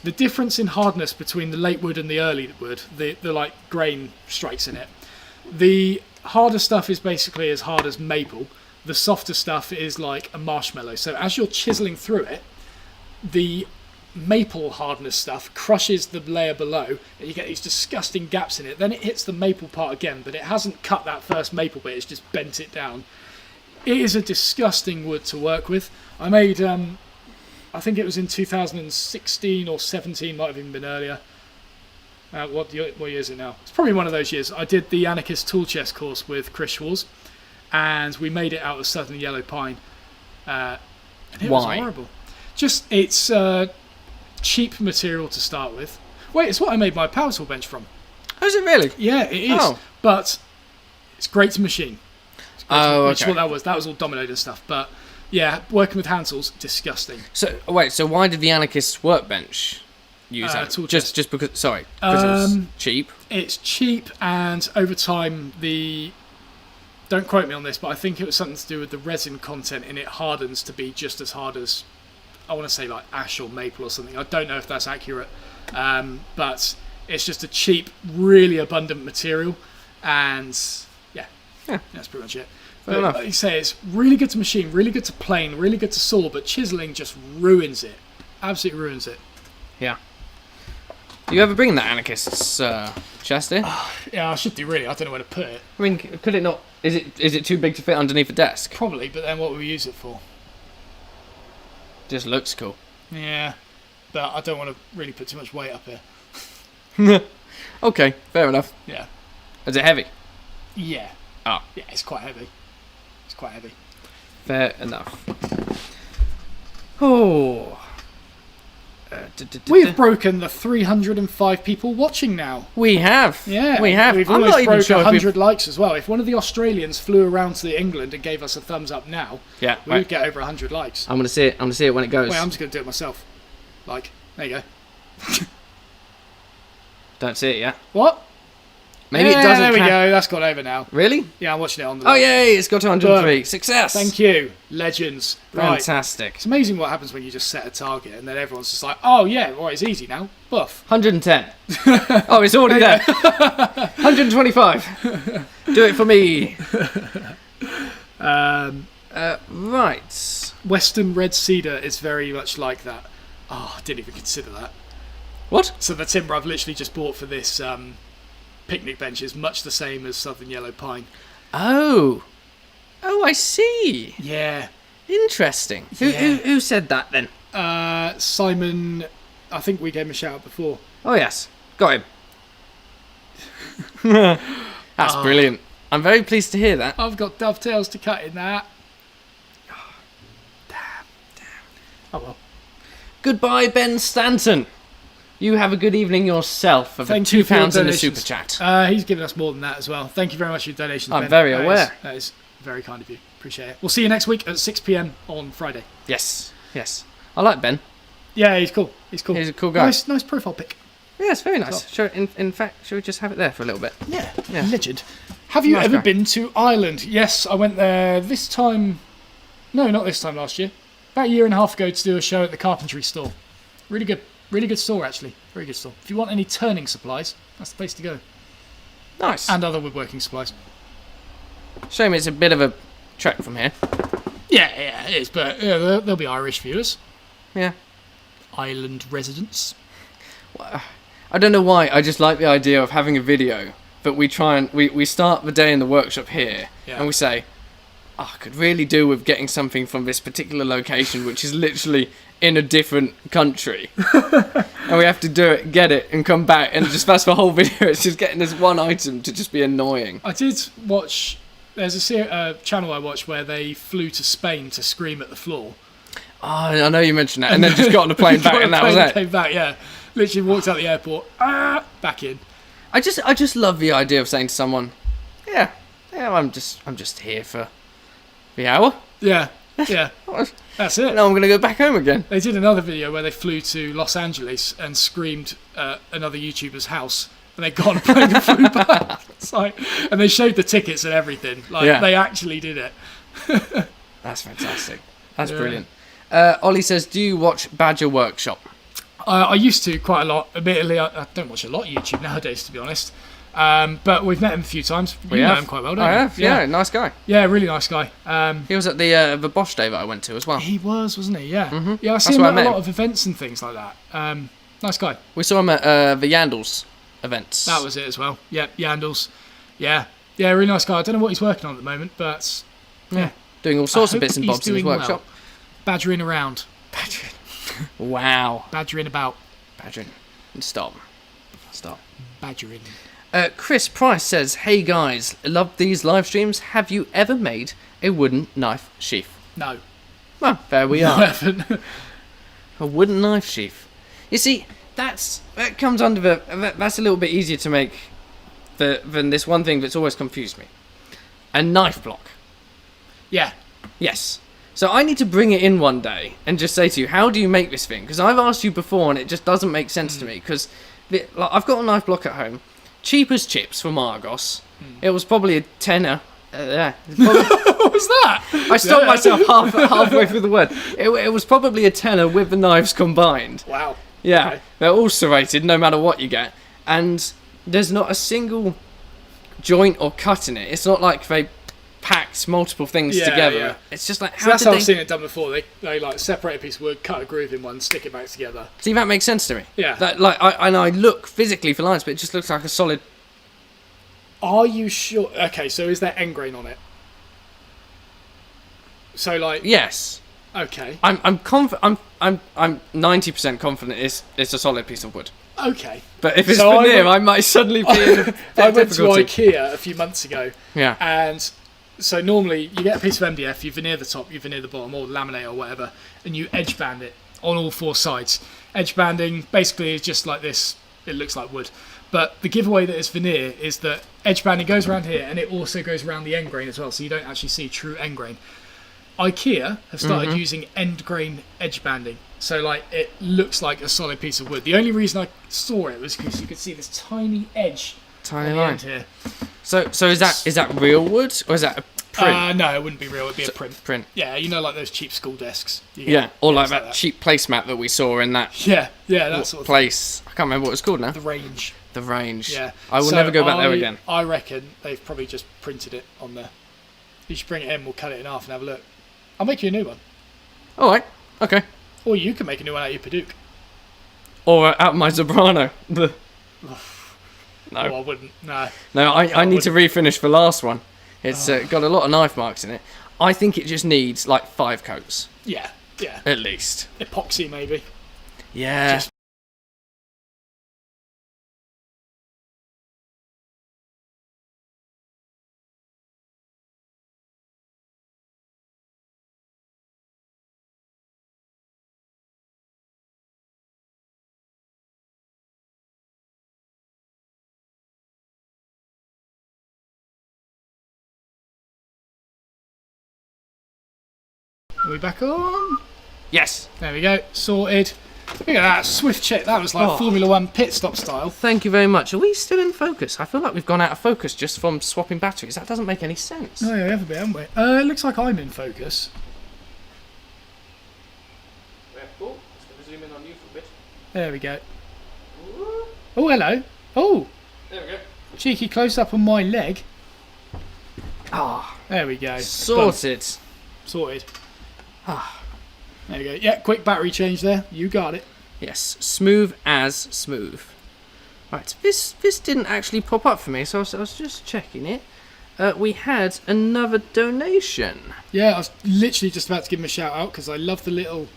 the difference in hardness between the late wood and the early wood, the like grain strikes in it. The harder stuff is basically as hard as maple. The softer stuff is like a marshmallow. So as you're chiseling through it, the maple hardness stuff crushes the layer below, and you get these disgusting gaps in it. Then it hits the maple part again, but it hasn't cut that first maple bit, it's just bent it down. It is a disgusting wood to work with. I made, I think it was in 2016 or 17, might have even been earlier. What year is it now? It's probably one of those years. I did the Anarchist Tool Chest course with Chris Schwarz, and we made it out of Southern Yellow Pine. And it was horrible. Just, it's cheap material to start with. Wait, it's what I made my power tool bench from. Oh, is it really? Yeah, it is. Oh. But it's great to machine. Oh, which okay. is what that was. That was all dominated and stuff. But yeah, working with hand tools, disgusting. So wait, so why did the Anarchist workbench use that? Tool chest. Just because? Sorry, because it was cheap. It's cheap, and over time don't quote me on this, but I think it was something to do with the resin content in it hardens to be just as hard as, I want to say, like ash or maple or something. I don't know if that's accurate, but it's just a cheap, really abundant material, and yeah, that's pretty much it. Fair enough. Like you say, it's really good to machine, really good to plane, really good to saw, but chiseling just ruins it. Absolutely ruins it. Yeah. Do you ever bring that Anarchist's chest in? Yeah, I should do, really. I don't know where to put it. I mean, could it not? Is it too big to fit underneath a desk? Probably, but then what would we use it for? Just looks cool. Yeah, but I don't want to really put too much weight up here. Okay, fair enough. Yeah. Is it heavy? Yeah. Oh. Yeah, it's quite heavy. It's quite heavy. Fair enough. Oh. We've broken the 305 people watching now. We have. Yeah. We have. We've I'm almost not even broke sure 100 likes as well. If one of the Australians flew around to England and gave us a thumbs up now, Yeah. we would get over 100 likes. I'm gonna see it. I'm gonna see it when it goes. Wait, I'm just going to do it myself. Like, there you go. Don't see it yet. What? Maybe yeah, it doesn't. There we go. That's gone over now. Really? Yeah, I'm watching it on the. Oh yay! It's got to 103. Success. Thank you, legends. Right. Fantastic. It's amazing what happens when you just set a target and then everyone's just like, oh yeah, well it's easy now. Buff. 110. Oh, it's already there. 125. Do it for me. Right. Western red cedar is very much like that. Oh, I didn't even consider that. What? So the timber I've literally just bought for this picnic bench is much the same as southern yellow pine. Oh. Oh, I see. Yeah. Interesting. Yeah. Who said that then? Simon, I think we gave him a shout out before. Oh yes, got him. That's brilliant. I'm very pleased to hear that. I've got dovetails to cut in that. Damn. Oh well. Goodbye, Ben Stanton. You have a good evening yourself. For Thank you for your £2 in the donations. super chat. He's given us more than that as well. Thank you very much for your donations, I'm Ben. very aware. That is very kind of you. Appreciate it. We'll see you next week at 6 p.m. on Friday. Yes. I like Ben. Yeah, he's cool. He's He's a cool guy. Nice profile pic. Yeah, it's very nice. In fact, should we just have it there for a little bit? Yeah. Yeah. Legend. Have you Nice ever guy. been to Ireland? Yes, I went there this time. No, not this time last year. About a year and a half ago to do a show at the carpentry store. Really good store actually. Very good store. If you want any turning supplies, that's the place to go. Nice. And other woodworking supplies. Shame it's a bit of a trek from here. Yeah, it is. But yeah, there'll be Irish viewers, Yeah. island residents. I don't know why. I just like the idea of having a video, but we try and we start the day in the workshop here, Yeah. and we say, "Oh, I could really do with getting something from this particular location, which is literally in a different country." And we have to do it, get it, and come back, and just that's the whole video. It's just getting this one item to just be annoying. I did watch. There's a channel I watched where they flew to Spain to scream at the floor. Oh, I know you mentioned that, and then just got on the plane back, and that was it. Came back, yeah. Literally walked out the airport, back in. I just love the idea of saying to someone, "Yeah, I'm just here for the hour. Yeah. That's it. Now I'm gonna go back home again." They did another video where they flew to Los Angeles and screamed at another YouTuber's house, and they got on a plane and flew back. It's like, and they showed the tickets and everything. Like Yeah. they actually did it. That's fantastic. That's Yeah. brilliant. Ollie says, "Do you watch Badger Workshop?" I used to quite a lot. Admittedly, I don't watch a lot of YouTube nowadays, to be honest. But we've met him a few times. You know him quite well, don't I you? have. Yeah, nice guy. Yeah, really nice guy. He was at the Bosch day that I went to as well. He wasn't he? Yeah. Mhm. Yeah, I see That's him where I at met a him. lot of events and things like that. Nice guy. We saw him at the Yandles events. That was it as well. Yeah, Yandles. Yeah, really nice guy. I don't know what he's working on at the moment, but yeah, doing all sorts I of bits hope and he's bobs in his doing workshop. well. Badgering around, Wow. badgering about, Badgering. Stop. badgering. Chris Price says, "Hey guys, love these live streams. Have you ever made a wooden knife sheath?" No, Well, there we I are. haven't. A wooden knife sheath. You see, that comes under that's a little bit easier to make than this one thing that's always confused me. A knife block. Yeah, Yes. So I need to bring it in one day and just say to you, how do you make this thing? Because I've asked you before and it just doesn't make sense to me. Because I've got a knife block at home, cheap as chips from Argos. It was probably a tenner. what was that? I stopped myself halfway through the word. It was probably a tenner with the knives combined. Wow. Yeah, Okay. they're all serrated no matter what you get. And there's not a single joint or cut in it. It's not like they packed multiple things Yeah, together. yeah. It's just like, So how that's did how I've they... seen it done before. They like separate a piece of wood, cut a groove in one, stick it back together. See, that makes sense to me. Yeah. That, like, I look physically for lines, but it just looks like a solid... Are you sure? Okay, so is there end grain on it? So like, Yes. Okay. I'm 90% confident it's a solid piece of wood. Okay. But if it's veneer, I might suddenly be in a bit I of went to difficulty. IKEA a few months ago. Yeah. And so normally you get a piece of MDF, you veneer the top, you veneer the bottom, or laminate or whatever, and you edge band it on all four sides. Edge banding basically is just like this. It looks like wood. But the giveaway that is veneer is that edge banding goes around here, and it also goes around the end grain as well, so you don't actually see true end grain. IKEA have started using end grain edge banding, so like it looks like a solid piece of wood. The only reason I saw it was because you could see this tiny edge Tiny on the line. end here. So is that real wood or is that a print? No, it wouldn't be real. It'd be a print. Print. Yeah, you know, like those cheap school desks. You get- Yeah, or like it's that cheap placemat that we saw in that Yeah, that sort of place. I can't remember what it's called now. the range. The range. Yeah, I will So never go back there again. I reckon they've probably just printed it on there. You should bring it in. We'll cut it in half and have a look. I'll make you a new one, All right. Okay. or you can make a new one out of your Paduke. Or out my Zebrano. No. Oh, I wouldn't. No. No, I need to refinish the last one. It's got a lot of knife marks in it. I think it just needs like 5 coats Yeah. at least. Epoxy maybe. Yeah. Just- Are we back on? Yes. There we go. Sorted. Look at that swift check. That was like Formula One pit stop style. Thank you very much. Are we still in focus? I feel like we've gone out of focus just from swapping batteries. That doesn't make any sense. Oh yeah, we have a bit, haven't we? It looks like I'm in focus. Cool. Just going to zoom in on you for a bit. There we go. Oh, hello. Oh, There we go. cheeky close up on my leg. Ah, There we go. sorted. Done. Sorted. There we go. Yeah, quick battery change there. You got it. Yes, smooth as smooth. Right, this didn't actually pop up for me, so I was just checking it. We had another donation. Yeah, I was literally just about to give him a shout out because I love the little.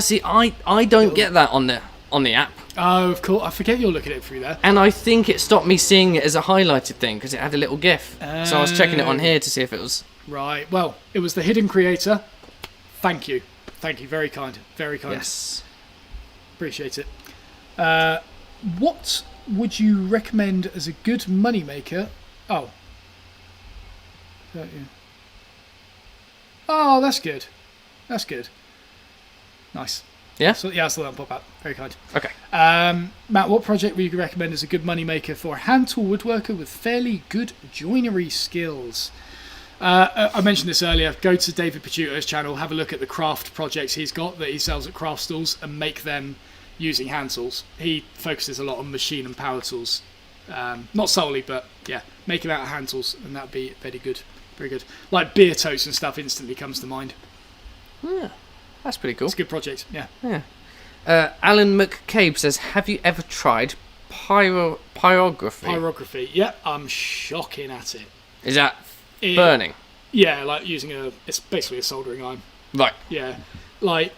See, I don't get that on the app, Oh, of course. I forget you're looking at it through there. and I think it stopped me seeing it as a highlighted thing because it had a little GIF. So I was checking it on here to see if it was. Right. Well, it was the hidden creator. Thank you. Thank you. Very kind. Very kind. Yes. Appreciate it. What would you recommend as a good moneymaker? Oh. Don't you? Oh, that's good. That's good. Nice. Yeah? So, yeah, I saw that pop up. Very kind. Okay. Matt, what project would you recommend as a good moneymaker for a hand tool woodworker with fairly good joinery skills? I mentioned this earlier. Go to David Paciuto's channel, have a look at the craft projects he's got that he sells at craft stalls and make them using hand tools. He focuses a lot on machine and power tools. Not solely, but yeah, make them out of hand tools, and that'd be very good. Very good. Like beer totes and stuff instantly comes to mind. Yeah, that's pretty cool. It's a good project, yeah. Yeah. Alan McCabe says, have you ever tried pyrography? Pyrography, yeah, I'm shocking at it. Is that burning? Yeah, like using it's basically a soldering iron. Right. Yeah, like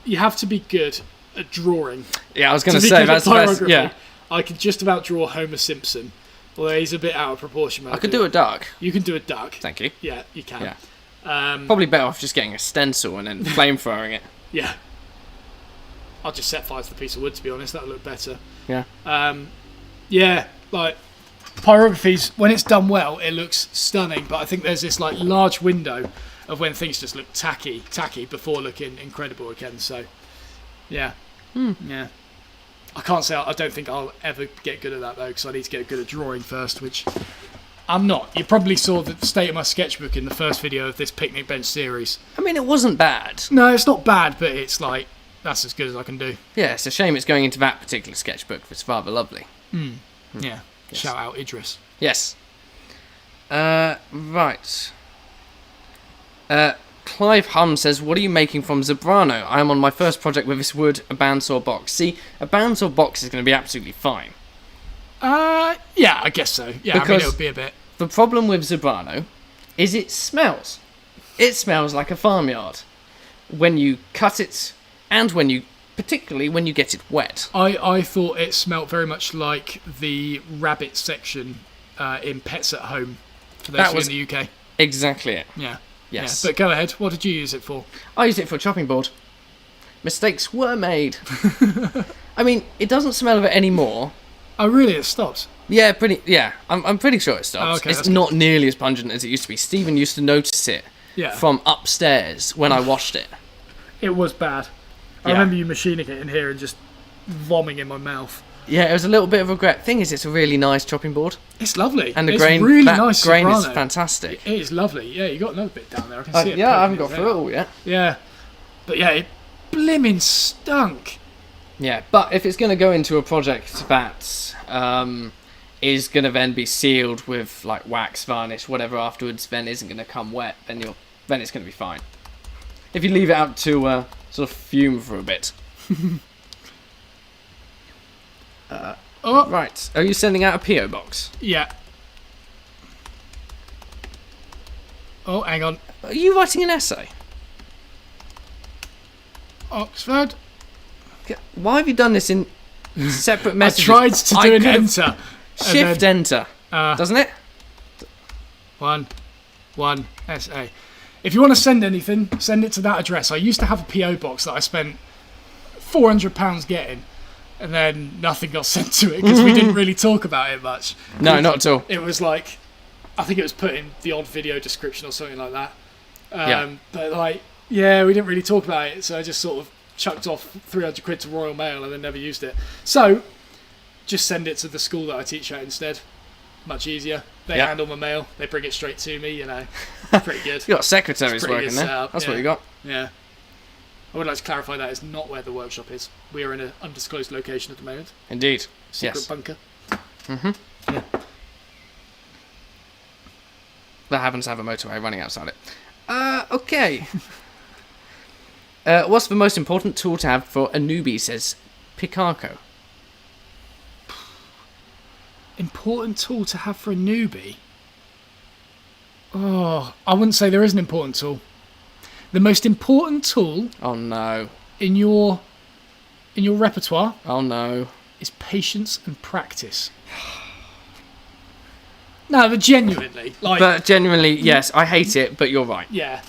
you have to be good at drawing. Yeah, I was going To to be say good at that's the best. pyrography. Yeah. I could just about draw Homer Simpson, although he's a bit out of proportion. I could do a duck. You can do a duck. Thank you. Yeah, you can. Yeah. Yeah. Probably better off just getting a stencil and then flamethrowing it. Yeah. I'll just set fire to the piece of wood, to be honest. That'll look better. Yeah. Yeah, like pyrography's, when it's done well, it looks stunning. But I think there's this like large window of when things just look tacky before looking incredible again. So, yeah, yeah. I can't say I don't think I'll ever get good at that though, because I need to get good at drawing first, which I'm not. You probably saw the state of my sketchbook in the first video of this picnic bench series. I mean, it wasn't bad. No, it's not bad, but it's like that's as good as I can do. Yeah, it's a shame it's going into that particular sketchbook. It's rather lovely. Yeah. Yes. Shout out Idris. Yes. Right. Clive Hum says, what are you making from Zebrano? I am on my first project with this wood, a bandsaw box. See, a bandsaw box is going to be absolutely fine. Yeah, I guess so. Yeah, I mean, Because- it would be a bit. The problem with Zebrano is it smells. It smells like a farmyard when you cut it, and particularly when you get it wet. I thought it smelt very much like the rabbit section in Pets at Home, for those of you in the UK. Exactly it. Yeah. Yes. Yeah. But go ahead, what did you use it for? I used it for a chopping board. Mistakes were made. I mean, it doesn't smell of it anymore. Oh, really? It stops? Yeah, I'm pretty sure it stops. Oh, okay, it's that's not nearly as pungent as it used to be. Stephen used to notice it from upstairs when I washed it. It was bad. I remember you machining it in here and just vomiting in my mouth. Yeah, it was a little bit of regret. Thing is, it's a really nice chopping board. It's lovely. And the it's grain, really nice grain soprano. is fantastic. It is lovely. Yeah, you got another bit down there. I can see it. Yeah, I haven't got through it all yet. Yeah. But yeah, it blimmin' stunk. Yeah, but if it's going to go into a project that is going to then be sealed with like wax, varnish, whatever afterwards, then isn't going to come wet, then it's going to be fine. If you leave it out to sort of fume for a bit. Right, are you sending out a PO box? Yeah. Oh, hang on. Are you writing an essay? Oxford. Why have you done this in separate messages? I tried to do an enter. Shift enter, doesn't it? One SA. If you want to send anything, send it to that address. I used to have a PO box that I spent £400 getting, and then nothing got sent to it because we didn't really talk about it much. No, not at all. It was like, I think it was put in the odd video description or something like that. But like, yeah, we didn't really talk about it, so I just sort of chucked off 300 quid to Royal Mail and then never used it. So, just send it to the school that I teach at instead. Much easier. They handle my mail. They bring it straight to me, you know. Pretty good. You got secretaries working there. That's what you got. Yeah. I would like to clarify that is not where the workshop is. We are in an undisclosed location at the moment. Indeed. Secret bunker. Mm-hmm. Yeah. That happens to have a motorway running outside it. Okay. What's the most important tool to have for a newbie, says Picarco. Important tool to have for a newbie? Oh, I wouldn't say there is an important tool. The most important tool Oh no. in your repertoire Oh no. is patience and practice. No, but genuinely. But genuinely, yes, I hate it, but you're right. Yeah.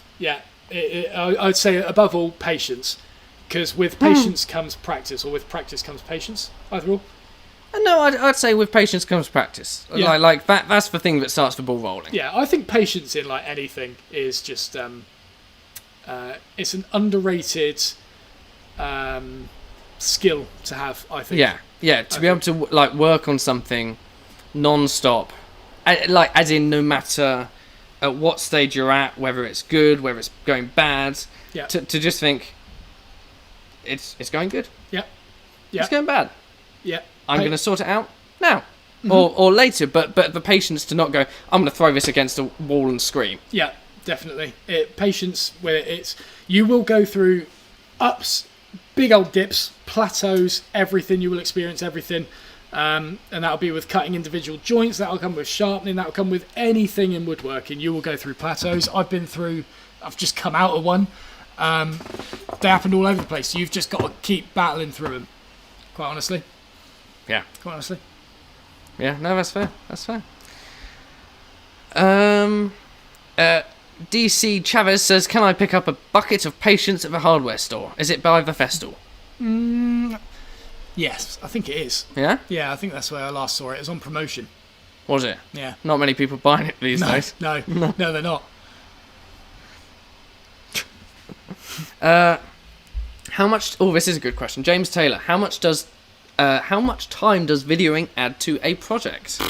I'd say above all, patience. Because with patience comes practice, or with practice comes patience, either or. No, I'd say with patience comes practice. Yeah. Like that's the thing that starts the ball rolling. Yeah, I think patience in like anything is just it's an underrated skill to have, I think. Yeah, to be able to like work on something non-stop, like as in no matter at what stage you're at, whether it's good, whether it's going bad, to just think it's going good. Yeah. It's going bad. Yeah. I'm going to sort it out now. Or later, but the patience to not go, I'm going to throw this against a wall and scream. Yeah, definitely. Patience, where it's, you will go through ups, big old dips, plateaus, everything. You will experience everything. And that'll be with cutting individual joints, that'll come with sharpening, that'll come with anything in woodworking. You will go through plateaus. I've just come out of one. They happened all over the place. So you've just got to keep battling through them, quite honestly. Yeah. Quite honestly. Yeah, no, that's fair. DC Chavez says, can I pick up a bucket of patience at the hardware store? Is it by the Festal? Yes, I think it is. Yeah? Yeah, I think that's where I last saw it. It was on promotion. Was it? Yeah. Not many people buying it these days. No, they're not. How much... Oh, this is a good question. James Taylor, how much time does videoing add to a project?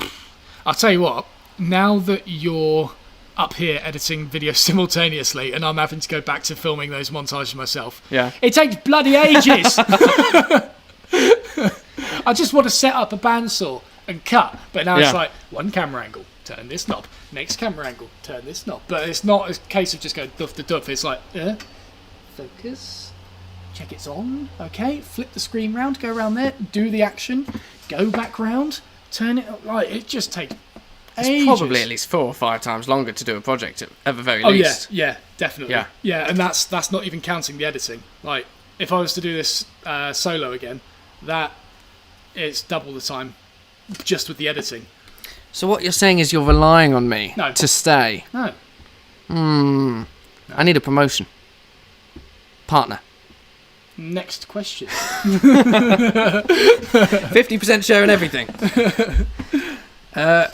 I'll tell you what, now that you're up here editing video simultaneously and I'm having to go back to filming those montages myself, it takes bloody ages. I just want to set up a bandsaw and cut, but now it's like, one camera angle, turn this knob, next camera angle, turn this knob. But it's not a case of just going duff to duff, it's like, focus, check it's on, okay, flip the screen round, go around there, do the action, go back round, turn it, right, it just takes It's probably at least 4 or 5 times longer to do a project at the very Oh least. yeah, definitely. Yeah, and that's not even counting the editing. Like, if I was to do this solo again, it's double the time just with the editing. So what you're saying is you're relying on me No. to stay? No. No. I need a promotion. Partner. Next question. 50% share in everything.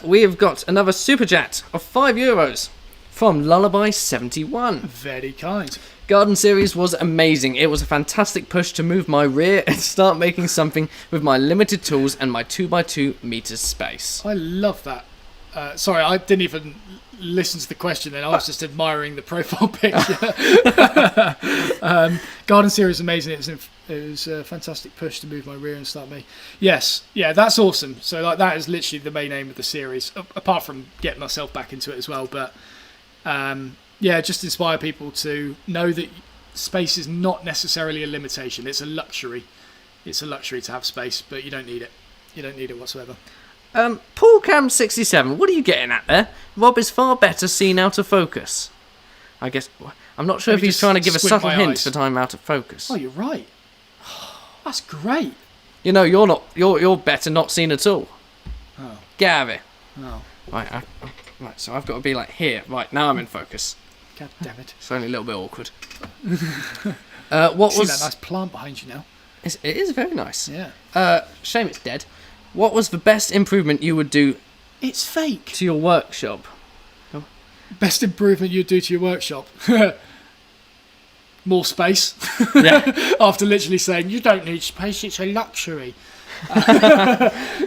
We have got another super chat of €5 from Lullaby71. Very kind. Garden series was amazing. It was a fantastic push to move my rear and start making something with my limited tools and my 2x2 meters space. I love that. Sorry, I didn't even listen to the question then. I was just admiring the profile picture. Garden series amazing. It was a fantastic push to move my rear and start me. Yes, yeah, that's awesome. So like that is literally the main aim of the series, apart from getting myself back into it as well. But yeah, just inspire people to know that space is not necessarily a limitation. It's a luxury. It's a luxury to have space, but you don't need it. You don't need it whatsoever. Paul Cam 67, what are you getting at there? Rob is far better seen out of focus. I guess I'm not sure if he's trying to give a subtle hint for time out of focus. Oh, you're right. That's great. You know, you're better not seen at all. Oh. Gary. Oh. Right, right, so I've got to be like here. Right, now I'm in focus. God damn it. It's only a little bit awkward. See that nice plant behind you now? It is very nice. Yeah. Shame it's dead. What was the best improvement you would do It's fake. to your workshop? Best improvement you'd do to your workshop? More space. Yeah. After literally saying, you don't need space, it's a luxury.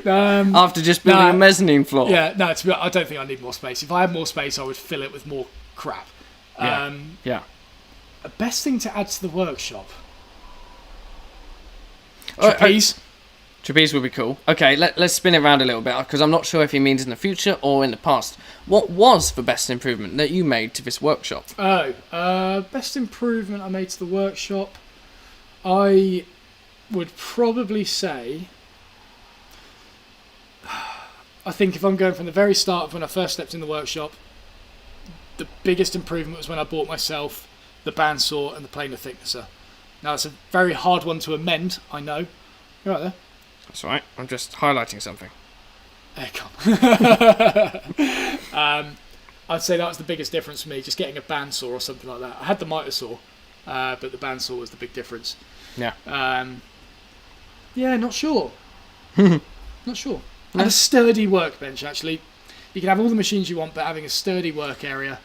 After just building a mezzanine floor. Yeah, no, I don't think I need more space. If I had more space, I would fill it with more crap. Yeah. The best thing to add to the workshop? Oh, Trapeze. Trapeze would be cool. Okay, let's spin it around a little bit, because I'm not sure if he means in the future or in the past. What was the best improvement that you made to this workshop? Best improvement I made to the workshop? I would probably say... I think if I'm going from the very start of when I first stepped in the workshop, the biggest improvement was when I bought myself the bandsaw and the planer thicknesser. Now, it's a very hard one to amend, I know. You're right there. That's right, I'm just highlighting something. There, come. I'd say that was the biggest difference for me, just getting a bandsaw or something like that. I had the miter saw, but the bandsaw was the big difference. Yeah. Yeah, not sure. Not sure. And a sturdy workbench, actually. You can have all the machines you want, but having a sturdy work area.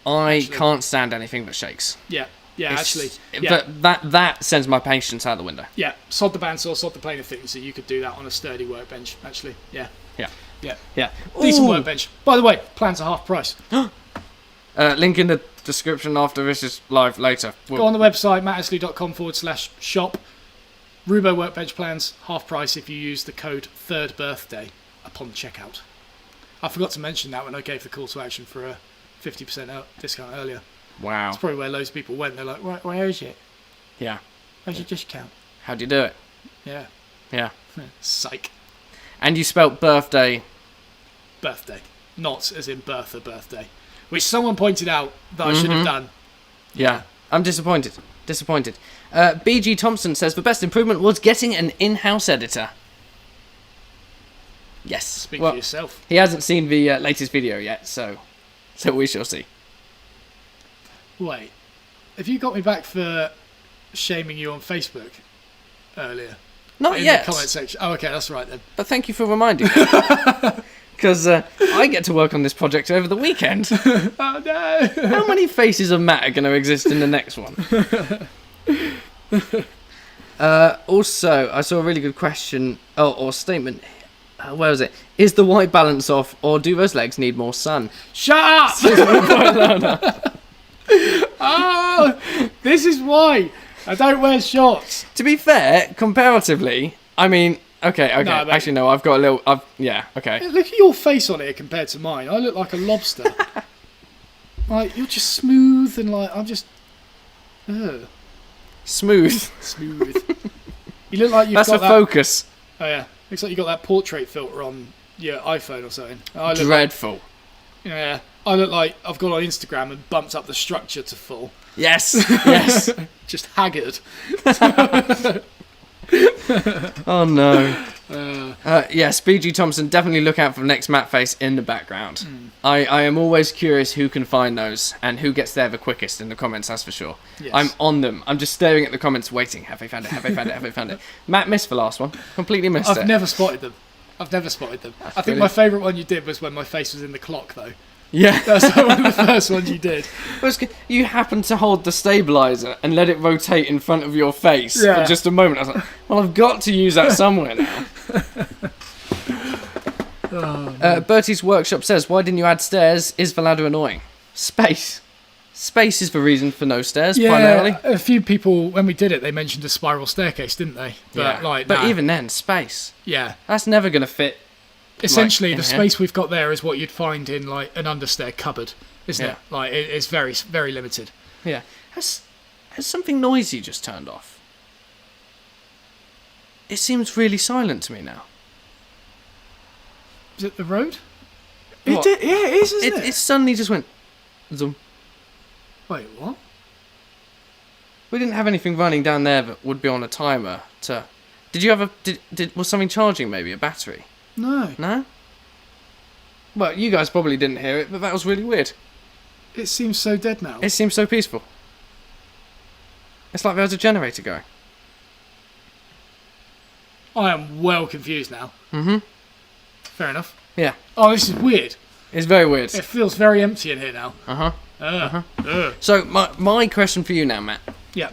I can't stand anything that shakes. Yeah, actually. Yeah. But that sends my patience out the window. Yeah, sod the bandsaw, sod the planer thicknesser. You could do that on a sturdy workbench, actually. Yeah. Decent workbench. By the way, plans are half price. Link in the description after this is live later. Go on the website, mattisley.com/shop. Rubo workbench plans, half price if you use the code 3rd birthday upon checkout. I forgot to mention that when I gave the call to action for a 50% discount earlier. Wow. That's probably where loads of people went. They're like, where is it? Yeah. Where's your discount? How'd you do it? Yeah. Yeah. Psych. And you spelt birthday... Birthday. Not as in Bertha birthday. Which someone pointed out that I should have done. Yeah. I'm disappointed. BG Thompson says the best improvement was getting an in-house editor. Yes. Speak for yourself. He hasn't seen the latest video yet, so we shall see. Wait. Have you got me back for shaming you on Facebook earlier? Not in yet. The comment section. Oh, okay, that's right then. But thank you for reminding me. Because I get to work on this project over the weekend. Oh no! How many faces of Matt are going to exist in the next one? Also, I saw a really good question or statement. Where was it? Is the white balance off, or do those legs need more sun? Shut up! Oh, this is why I don't wear shorts. To be fair, comparatively, I mean, okay. No, Actually, no. I've got a little. Yeah. Okay. Look at your face on here compared to mine. I look like a lobster. Like you're just smooth and like I'm just. Smooth. Smooth. You look like you've That's got a focus. Oh yeah, looks like you got that portrait filter on your iPhone or something. I look Dreadful. Yeah, I look like I've gone on Instagram and bumped up the structure to full. Yes, yes. Just haggard. Oh no. Yes, BG Thompson, definitely look out for the next matte face in the background. I am always curious who can find those and who gets there the quickest in the comments, that's for sure. Yes. I'm on them. I'm just staring at the comments waiting. Have they found it? Have they found it? Have they found it? Matt missed the last one. Completely missed it. I've never spotted them. I think brilliant. my favourite one you did was when my face was in the clock, though. Yeah. That's one of the first ones you did. You happened to hold the stabiliser and let it rotate in front of your face for just a moment. I was like, well, I've got to use that somewhere now. Bertie's Workshop says, why didn't you add stairs? Is the ladder annoying? Space. Space is the reason for no stairs, primarily. A few people, when we did it, they mentioned a spiral staircase, didn't they? But even then, space. Yeah. That's never going to fit. Essentially, in the here. space we've got there is what you'd find in like an understair cupboard, isn't it? Like it's very, very limited. Yeah. Has something noisy just turned off? It seems really silent to me now. Is it the road? What? It is, isn't it? It suddenly just went zoom. Wait, what? We didn't have anything running down there that would be on a timer to... Did you have was something charging maybe, a battery? No. No? Well, you guys probably didn't hear it, but that was really weird. It seems so dead now. It seems so peaceful. It's like there was a generator going. I am well confused now. Mm-hmm. Fair enough. Yeah. Oh, this is weird. It's very weird. It feels very empty in here now. Uh-huh. So, my question for you now, Matt, Yeah.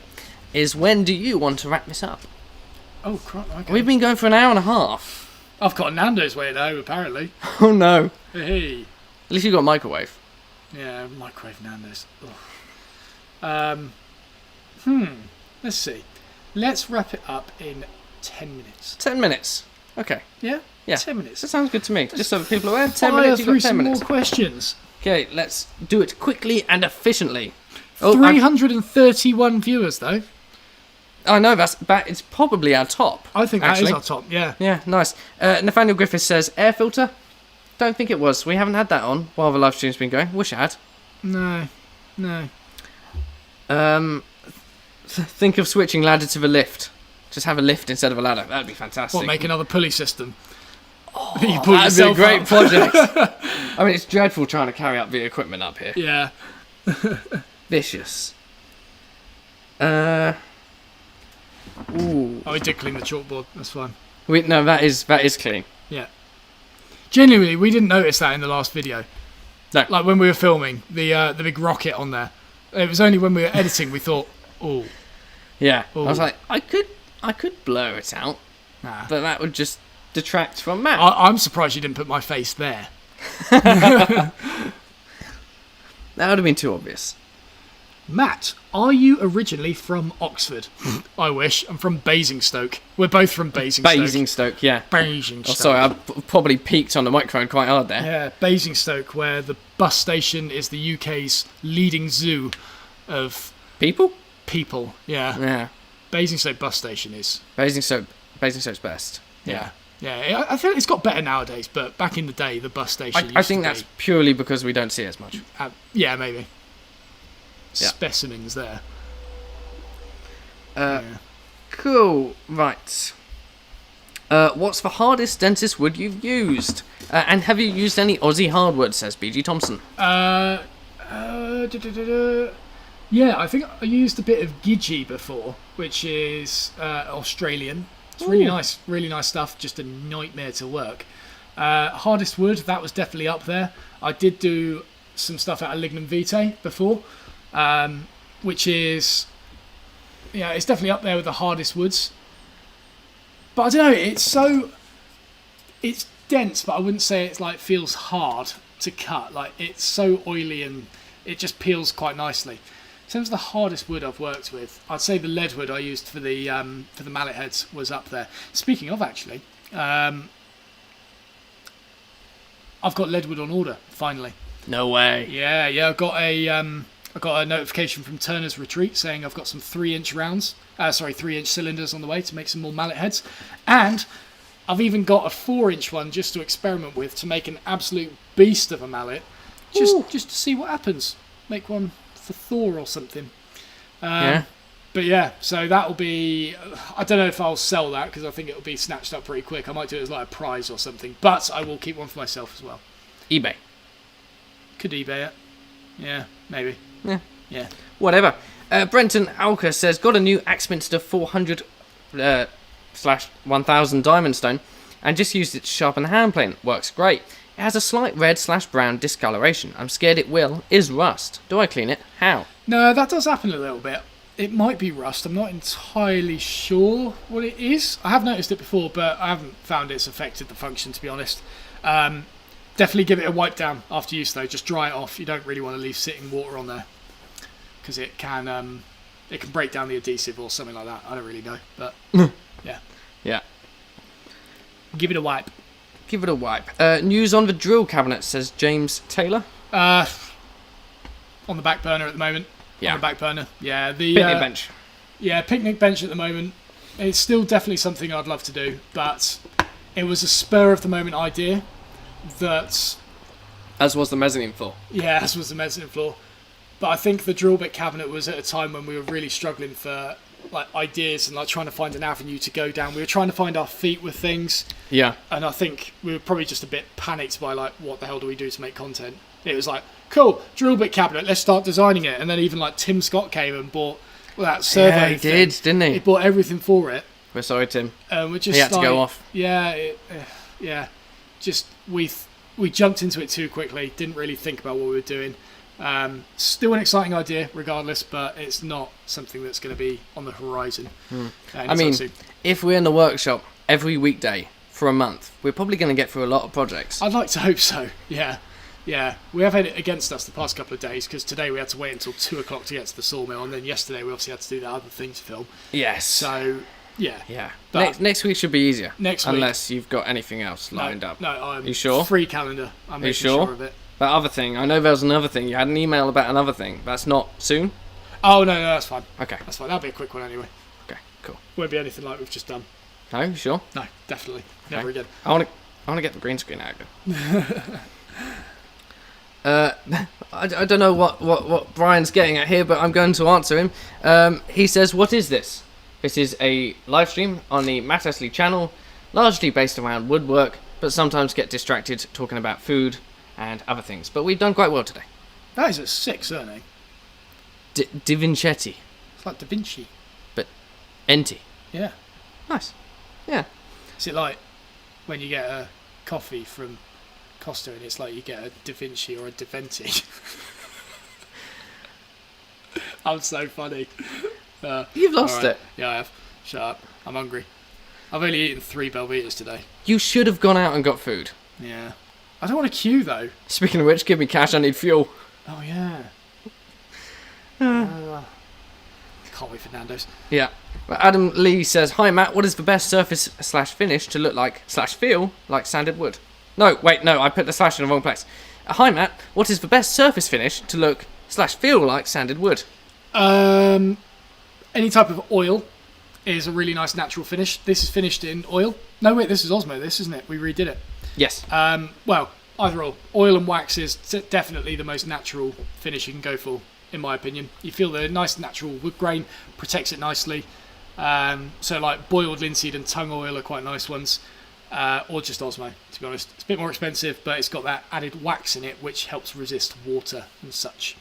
is when do you want to wrap this up? Oh, crap. Okay. We've been going for an hour and a half. I've got Nando's waiting at home, apparently. Oh, no. Hey. At least you've got a microwave. Yeah, microwave Nando's. Let's see. Let's wrap it up in 10 minutes. 10 minutes. Okay. Yeah? Yeah. 10 minutes. That sounds good to me. Just so that people are aware. 10 Fire minutes, you've through got 10 some minutes. more questions. Okay, let's do it quickly and efficiently. Oh, 331 viewers, though. I know, it's probably our top. I think that is actually. our top, yeah. Yeah, nice. Nathaniel Griffiths says, air filter? Don't think it was. We haven't had that on while the live stream's been going. Wish I had. No. Think of switching ladder to the lift. Just have a lift instead of a ladder. That'd be fantastic. What, make another pulley system? Oh, You pull that'd be a yourself great up. project. I mean, it's dreadful trying to carry up the equipment up here. Yeah. Vicious. Ooh. Oh, we did clean the chalkboard. That's fine. No, that is clean. Yeah. Genuinely, we didn't notice that in the last video. No. Like when we were filming the big rocket on there. It was only when we were editing we thought, oh, Yeah. Ooh. I was like, I could blur it out, nah. but that would just detract from Matt. I'm surprised you didn't put my face there. That would have been too obvious. Matt, are you originally from Oxford? I wish. I'm from Basingstoke. We're both from Basingstoke. Basingstoke, yeah. Basingstoke. Oh, sorry, I probably peaked on the microphone quite hard there. Yeah, Basingstoke, where the bus station is the UK's leading zoo of People? people. Yeah. Yeah. Basingstoke bus station is. Basingstoke's best. Yeah. Yeah, I feel it's got better nowadays, but back in the day, the bus station I think that's purely because we don't see it as much. yeah, maybe. Yeah. Specimens there. Cool. Right. What's the hardest dentist wood you've used? And have you used any Aussie hardwood, says BG Thompson. Yeah, I think I used a bit of Gidgee before, which is Australian. It's really nice stuff, just a nightmare to work. Hardest wood, that was definitely up there. I did do some stuff out of Lignum Vitae before, which is, yeah, it's definitely up there with the hardest woods. But I don't know, it's dense, but I wouldn't say it's like feels hard to cut. Like it's so oily and it just peels quite nicely. In terms of the hardest wood I've worked with, I'd say the lead wood I used for the mallet heads was up there. Speaking of, actually, I've got lead wood on order finally. No way. Yeah. I got a notification from Turner's Retreat saying I've got some 3-inch rounds, 3-inch cylinders on the way to make some more mallet heads, and I've even got a 4-inch one just to experiment with to make an absolute beast of a mallet, just to see what happens. Make one for Thor or something. Yeah. But yeah, so that'll be... I don't know if I'll sell that because I think it'll be snatched up pretty quick. I might do it as like a prize or something. But I will keep one for myself as well. eBay. Could eBay it. Yeah, maybe. Yeah. Whatever. Brenton Alker says, got a new Axminster 400 / 1000 diamond stone and just used it to sharpen the hand plane. Works great. It has a slight red / brown discoloration. I'm scared it is rust. Do I clean it? How? No, that does happen a little bit. It might be rust. I'm not entirely sure what it is. I have noticed it before, but I haven't found it's affected the function, to be honest. Definitely give it a wipe down after use, though. Just dry it off. You don't really want to leave sitting water on there because it can break down the adhesive or something like that. I don't really know, but yeah. Yeah. Give it a wipe. Give it a wipe. News on the drill cabinet, says James Taylor. On the back burner at the moment. Yeah. On the back burner. Yeah. The Picnic bench. Yeah, picnic bench at the moment. It's still definitely something I'd love to do, but it was a spur of the moment idea that... As was the mezzanine floor. Yeah, as was the mezzanine floor. But I think the drill bit cabinet was at a time when we were really struggling for like ideas and like trying to find an avenue to go down. We were trying to find our feet with things. Yeah. And I think we were probably just a bit panicked by like, what the hell do we do to make content? It was like, cool, drill bit cabinet, let's start designing it. And then even like Tim Scott came and bought that survey. Yeah, he did, didn't he? He bought everything for it. We're sorry, Tim. We're just he had to go off. Yeah, just we jumped into it too quickly. Didn't really think about what we were doing. Still an exciting idea, regardless, but it's not something that's going to be on the horizon. I mean, if we're in the workshop every weekday for a month, we're probably going to get through a lot of projects. I'd like to hope so. Yeah. We have had it against us the past couple of days because today we had to wait until 2 o'clock to get to the sawmill, and then yesterday we obviously had to do that other thing to film. Yes. So. Yeah. But next week should be easier. Next week. Unless you've got anything else lined up. No, I'm you sure? Free calendar. I'm making sure of it. That other thing. I know there was another thing. You had an email about another thing. That's not soon? Oh, no, that's fine. Okay. That's fine. That'll be a quick one anyway. Okay, cool. Won't be anything like we've just done. No, you sure? No, definitely. Never again. I want to get the green screen out again. I don't know what Brian's getting at here, but I'm going to answer him. He says, what is this? This is a live stream on the Matt Esley channel, largely based around woodwork, but sometimes get distracted talking about food and other things. But we've done quite well today. That is a 6 surname. Da Vincetti. It's like Da Vinci. But Enti. Yeah. Nice. Yeah. Is it like when you get a coffee from Costa and it's like you get a Da Vinci or a Da Venti? I'm so funny. You've lost it. Yeah, I have. Shut up. I'm hungry. I've only eaten 3 Belvitas today. You should have gone out and got food. Yeah. I don't want to queue though. Speaking of which, give me cash, I need fuel. Oh yeah. Can't wait for Nando's. Yeah. Well, Adam Lee says, hi Matt, what is the best surface / finish to look like / feel like sanded wood? No, wait, no, I put the slash in the wrong place. Hi Matt, what is the best surface finish to look / feel like sanded wood? Any type of oil is a really nice natural finish. This is finished in oil. No, wait, this is Osmo, this, isn't it? We redid it. Yes. Well, either or. Oil and wax is definitely the most natural finish you can go for, in my opinion. You feel the nice natural wood grain, protects it nicely. So like boiled linseed and tung oil are quite nice ones. Or just Osmo, to be honest. It's a bit more expensive, but it's got that added wax in it, which helps resist water and such.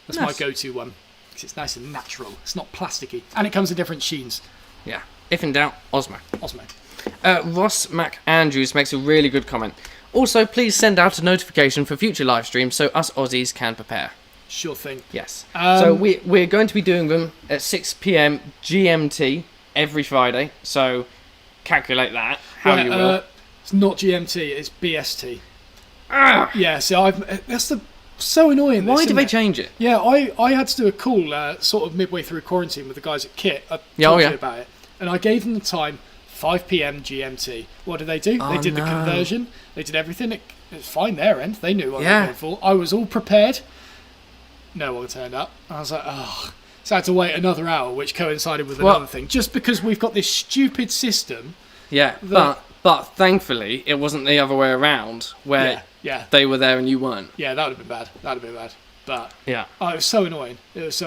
That's my go-to one. It's nice and natural. It's not plasticky. And it comes in different sheens. Yeah. If in doubt, Osmo. Osmo. Ross McAndrews makes a really good comment. Also, please send out a notification for future live streams so us Aussies can prepare. Sure thing. Yes. So we're going to be doing them at 6 p.m. GMT every Friday. So calculate that how you will. It's not GMT. It's BST. Yeah. So that's so annoying. Why did they change it? Yeah, I had to do a call sort of midway through quarantine with the guys at Kit. I talked to you about it, and I gave them the time 5 p.m. GMT. What did they do? They did the conversion. They did everything. It was fine their end. They knew what they were going for. I was all prepared. No one turned up. I was like, oh. So I had to wait another hour, which coincided with another thing. Just because we've got this stupid system. Yeah, But thankfully, it wasn't the other way around where Yeah. they were there and you weren't. Yeah, that would have been bad. But Yeah. oh, it was so annoying. But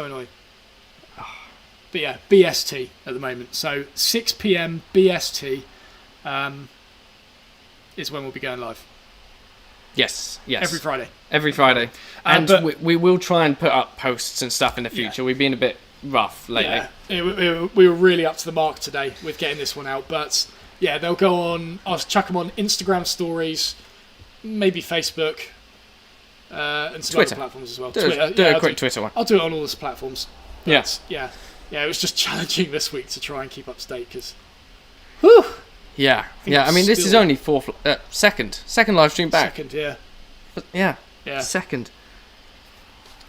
yeah, BST at the moment. So 6 p.m. BST is when we'll be going live. Yes. Every Friday. Every Friday. And we will try and put up posts and stuff in the future. Yeah. We've been a bit rough lately. Yeah, we were really up to the mark today with getting this one out. But yeah, they'll go on. I'll chuck them on Instagram stories, maybe Facebook, and some Twitter other platforms as well. Do a quick Twitter one. I'll do it on all those platforms. Yes. Yeah. It was just challenging this week to try and keep up to date because. Yeah. I mean, this is only second live stream back. Second, yeah. But yeah. Second.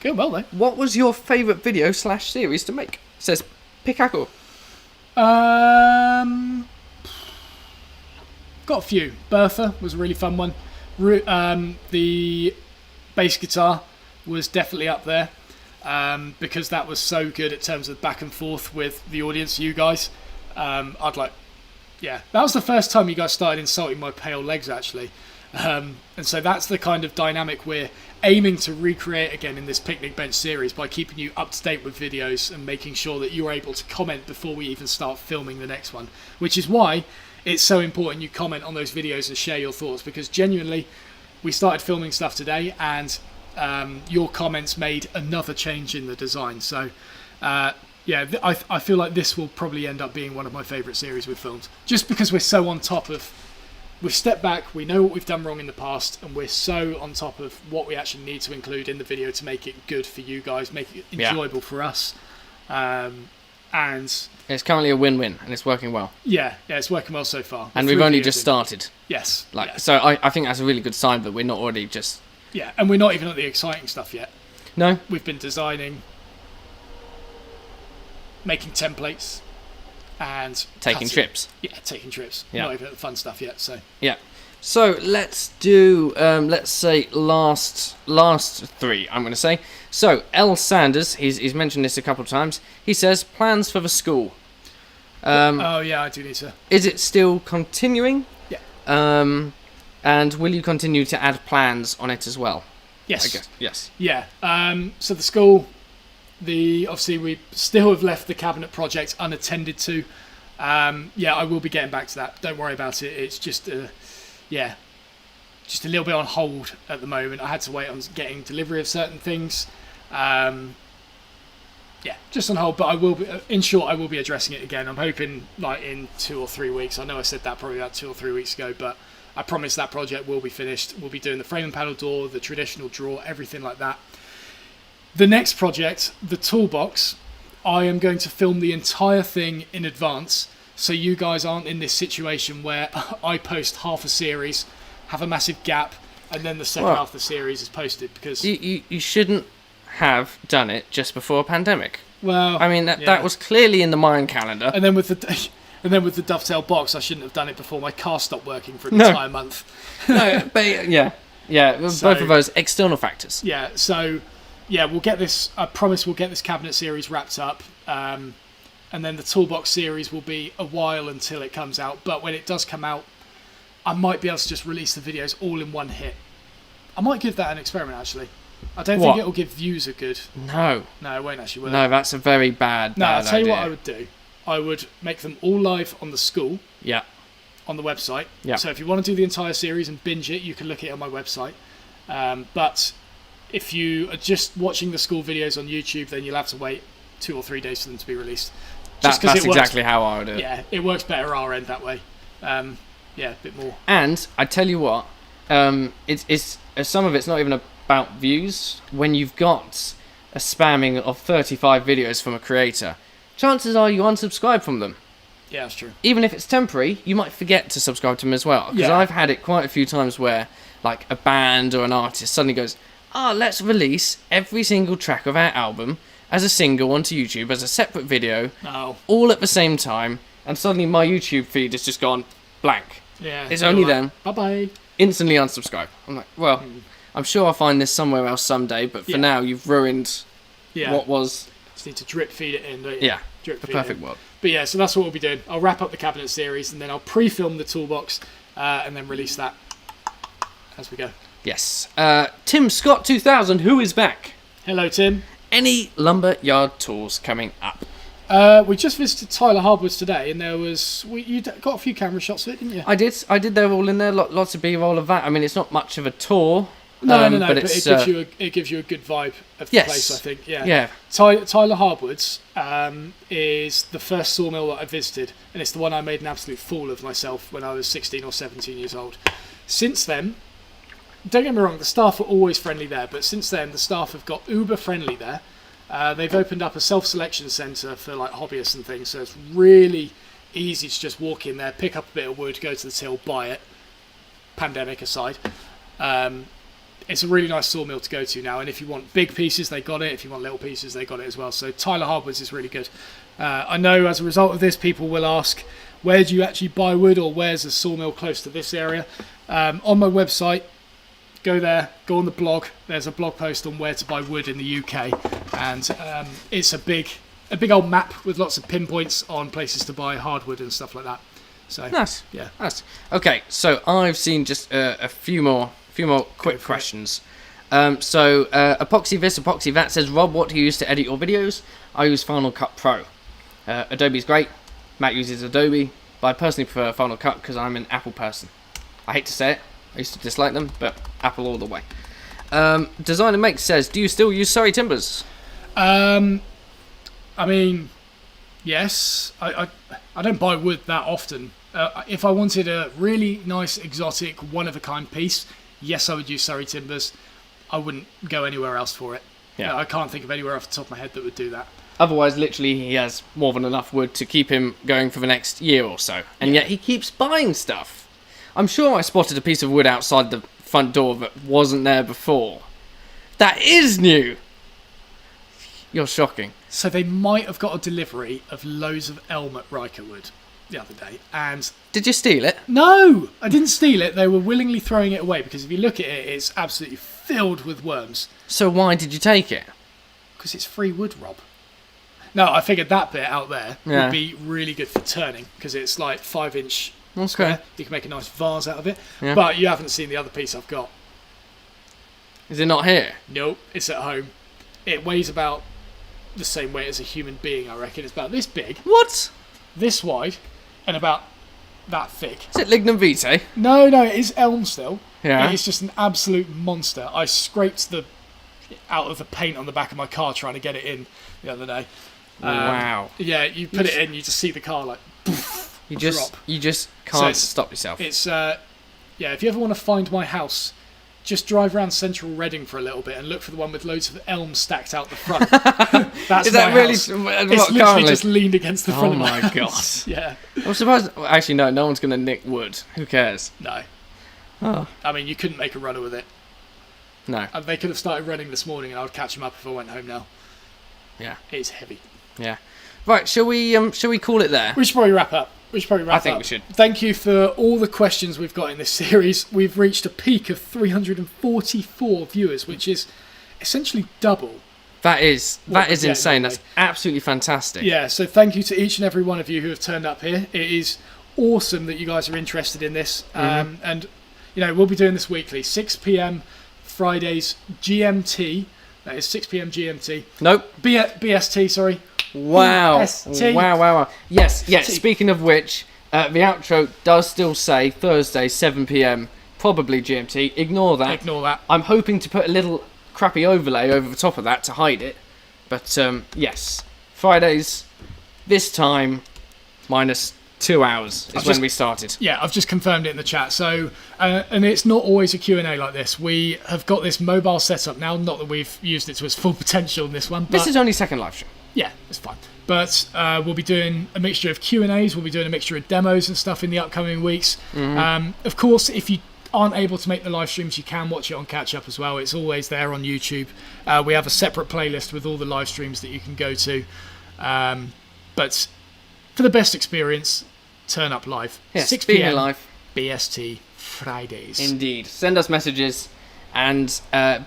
Good, well then. What was your favourite video / series to make? It says Pikachu. Got a few. Bertha was a really fun one. The bass guitar was definitely up there because that was so good in terms of back and forth with the audience, you guys. That was the first time you guys started insulting my pale legs, actually. And so that's the kind of dynamic we're aiming to recreate again in this Picnic Bench series by keeping you up to date with videos and making sure that you're able to comment before we even start filming the next one, which is why it's so important you comment on those videos and share your thoughts, because genuinely we started filming stuff today and your comments made another change in the design. So I feel like this will probably end up being one of my favourite series we've filmed, just because we're so on top of. We've stepped back, we know what we've done wrong in the past, and we're so on top of what we actually need to include in the video to make it good for you guys, make it enjoyable for us. And it's currently a win-win, and it's working well. Yeah, it's working well so far. And we've only just started. Yes. So I think that's a really good sign that we're not already just... Yeah, and we're not even at the exciting stuff yet. No. We've been designing, making templates, and taking trips. Yeah, taking trips. Yeah. Not even at the fun stuff yet. So yeah. So let's do let's say last three. I'm going to say. So L Sanders, he's mentioned this a couple of times. He says plans for the school. Oh yeah, I do need to. Is it still continuing? Yeah. And will you continue to add plans on it as well? Yes. I guess. Yes. Yeah. So the school. Obviously we still have left the cabinet project unattended to. I will be getting back to that. Don't worry about it. It's just a little bit on hold at the moment. I had to wait on getting delivery of certain things. Just on hold. But I will be, in short, I will be addressing it again. I'm hoping like in 2 or 3 weeks. I know I said that probably about 2 or 3 weeks ago, but I promise that project will be finished. We'll be doing the frame and panel door, the traditional drawer, everything like that. The next project, the toolbox, I am going to film the entire thing in advance so you guys aren't in this situation where I post half a series, have a massive gap, and then the second half of the series is posted, because... You shouldn't have done it just before a pandemic. Well... I mean, that was clearly in the Mayan calendar. And then with the Dovetail box, I shouldn't have done it before my car stopped working for an entire month. No, but yeah, both of those external factors. Yeah, so... Yeah, we'll get this. I promise we'll get this cabinet series wrapped up, and then the toolbox series will be a while until it comes out. But when it does come out, I might be able to just release the videos all in one hit. I might give that an experiment, actually. I don't think it'll give views a good. No, it won't actually. Will no, that's a very bad. No, I'll tell you idea. what I would do. I would make them all live on the school. Yeah. On the website. Yeah. So if you want to do the entire series and binge it, you can look at it on my website. But if you are just watching the school videos on YouTube, then you'll have to wait 2 or 3 days for them to be released. That's exactly how I would do it. Yeah, it works better our end that way. A bit more. And I tell you what, it's some of it's not even about views. When you've got a spamming of 35 videos from a creator, chances are you unsubscribe from them. Yeah, that's true. Even if it's temporary, you might forget to subscribe to them as well. Because I've had it quite a few times where, like, a band or an artist suddenly goes, let's release every single track of our album as a single onto YouTube as a separate video, all at the same time, and suddenly my YouTube feed has just gone blank. Yeah, it's only them. Bye-bye. Instantly unsubscribe. I'm like, well, I'm sure I'll find this somewhere else someday, but for now you've ruined what was... Just need to drip feed it in, don't you? Yeah, drip the feed perfect world. But yeah, so that's what we'll be doing. I'll wrap up the cabinet series, and then I'll pre-film the toolbox, and then release that as we go. Yes. Tim Scott 2000, who is back? Hello, Tim. Any lumber yard tours coming up? We just visited Tyler Hardwoods today, and there was you got a few camera shots of it, didn't you? I did. They're all in there. Lots of B-roll of that. I mean, it's not much of a tour. No, but it's, it gives you a good vibe of the place, I think. Yeah. Tyler Hardwoods is the first sawmill that I visited, and it's the one I made an absolute fool of myself when I was 16 or 17 years old. Since then, don't get me wrong, the staff are always friendly there, but since then the staff have got uber friendly there. They've opened up a self-selection centre for like hobbyists and things, so it's really easy to just walk in there, pick up a bit of wood, go to the till, buy it. Pandemic aside. It's a really nice sawmill to go to now, and if you want big pieces, they got it. If you want little pieces, they got it as well. So Tyler Hardwoods is really good. I know as a result of this, people will ask, where do you actually buy wood, or where's a sawmill close to this area? On my website, go there, go on the blog. There's a blog post on where to buy wood in the UK, and it's a big old map with lots of pinpoints on places to buy hardwood and stuff like that. So nice. Yeah. Nice. Okay, so I've seen just a few more quick questions. Epoxy Vis, Epoxy Vat says, Rob, what do you use to edit your videos? I use Final Cut Pro. Adobe's great. Matt uses Adobe, but I personally prefer Final Cut because I'm an Apple person. I hate to say it. I used to dislike them, but Apple all the way. Designer Make says, do you still use Surrey timbers? I mean, yes. I don't buy wood that often. If I wanted a really nice, exotic, one-of-a-kind piece, yes, I would use Surrey timbers. I wouldn't go anywhere else for it. Yeah. I can't think of anywhere off the top of my head that would do that. Otherwise, literally, he has more than enough wood to keep him going for the next year or so. And yet he keeps buying stuff. I'm sure I spotted a piece of wood outside the front door that wasn't there before. That is new! You're shocking. So they might have got a delivery of loads of elm at Rikerwood the other day, and... Did you steal it? No! I didn't steal it. They were willingly throwing it away, because if you look at it, it's absolutely filled with worms. So why did you take it? Because it's free wood, Rob. No, I figured that bit out there would be really good for turning, because it's like 5-inch square. You can make a nice vase out of it. Yeah. But you haven't seen the other piece I've got. Is it not here? Nope, it's at home. It weighs about the same weight as a human being, I reckon. It's about this big. What? This wide, and about that thick. Is it lignum vitae? No, it is elm still. Yeah. It's just an absolute monster. I scraped out of the paint on the back of my car trying to get it in the other day. Wow. Yeah, you put it in, you just see the car like poof, you drop. just can't stop yourself. It's if you ever want to find my house, just drive around central Reading for a little bit and look for the one with loads of elm stacked out the front. That's Is that my really? house. What, it's literally currently? just leaned against the front of my house. God. Yeah. I'm surprised. Actually, no one's going to nick wood. Who cares? No. Oh. I mean, you couldn't make a runner with it. No. And they could have started running this morning, and I would catch them up if I went home now. Yeah. It's heavy. Yeah. Right. Shall we call it there? We should probably wrap up. I think we should. Thank you for all the questions we've got in this series. We've reached a peak of 344 viewers, which is essentially double. That is insane. That's absolutely fantastic. Yeah, so thank you to each and every one of you who have turned up here. It is awesome that you guys are interested in this. And, we'll be doing this weekly, 6 p.m. Fridays GMT. That is 6 p.m. GMT. Nope. BST, sorry. Wow. BST. Wow. Yes. Speaking of which, the outro does still say Thursday, 7 p.m. Probably GMT. Ignore that. I'm hoping to put a little crappy overlay over the top of that to hide it. But, yes. Fridays, this time, minus 2 hours is when we started. Yeah, I've just confirmed it in the chat. So, and it's not always a Q&A like this. We have got this mobile setup now. Not that we've used it to its full potential in this one. But this is only second live stream. Yeah, it's fine. But we'll be doing a mixture of Q&As. We'll be doing a mixture of demos and stuff in the upcoming weeks. Of course, if you aren't able to make the live streams, you can watch it on Catch Up as well. It's always there on YouTube. We have a separate playlist with all the live streams that you can go to. But for the best experience, turn up live. Yeah, 6 p.m. live. BST Fridays. Indeed. Send us messages And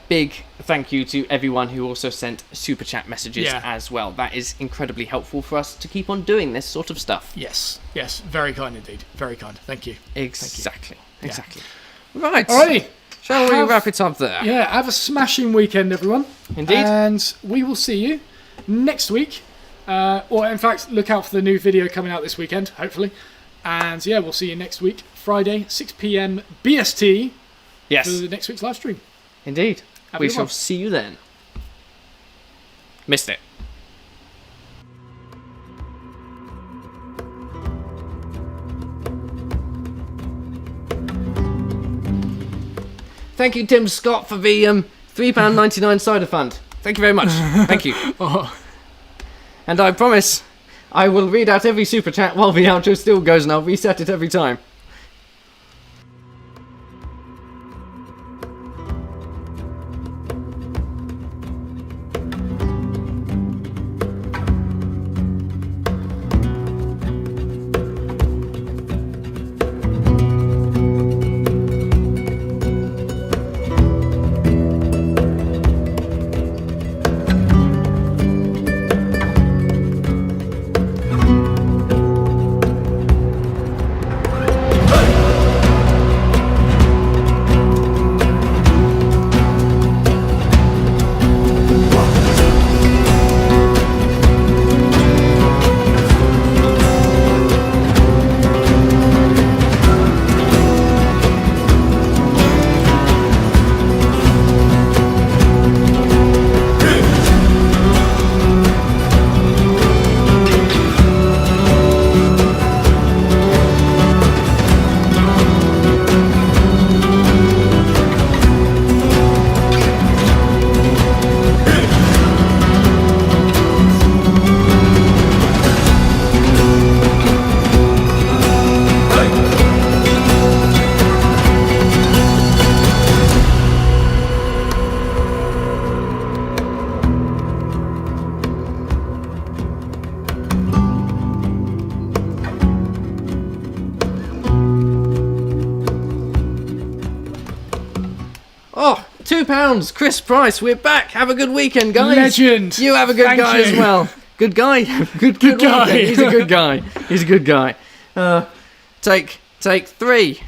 big thank you to everyone who also sent super chat messages as well. That is incredibly helpful for us to keep on doing this sort of stuff. Yes, very kind indeed. Very kind. Thank you. Exactly. Yeah. Exactly. Right. Alrighty. Shall we wrap it up there? Yeah, have a smashing weekend, everyone. Indeed. And we will see you next week. Or, in fact, look out for the new video coming out this weekend, hopefully. And, yeah, we'll see you next week, Friday, 6 p.m. BST. Yes. For the next week's live stream. Indeed. Have a We good shall one. see you then. Missed it. Thank you, Tim Scott, for the £3.99 cider fund. Thank you very much. Thank you. And I promise I will read out every super chat while the outro still goes, and I'll reset it every time. Oh, £2, Chris Price, we're back. Have a good weekend, guys. Legend. You have a good Thank guy you. as well. Good guy. Good guy. weekend. He's a good guy. He's a good guy. Take 3.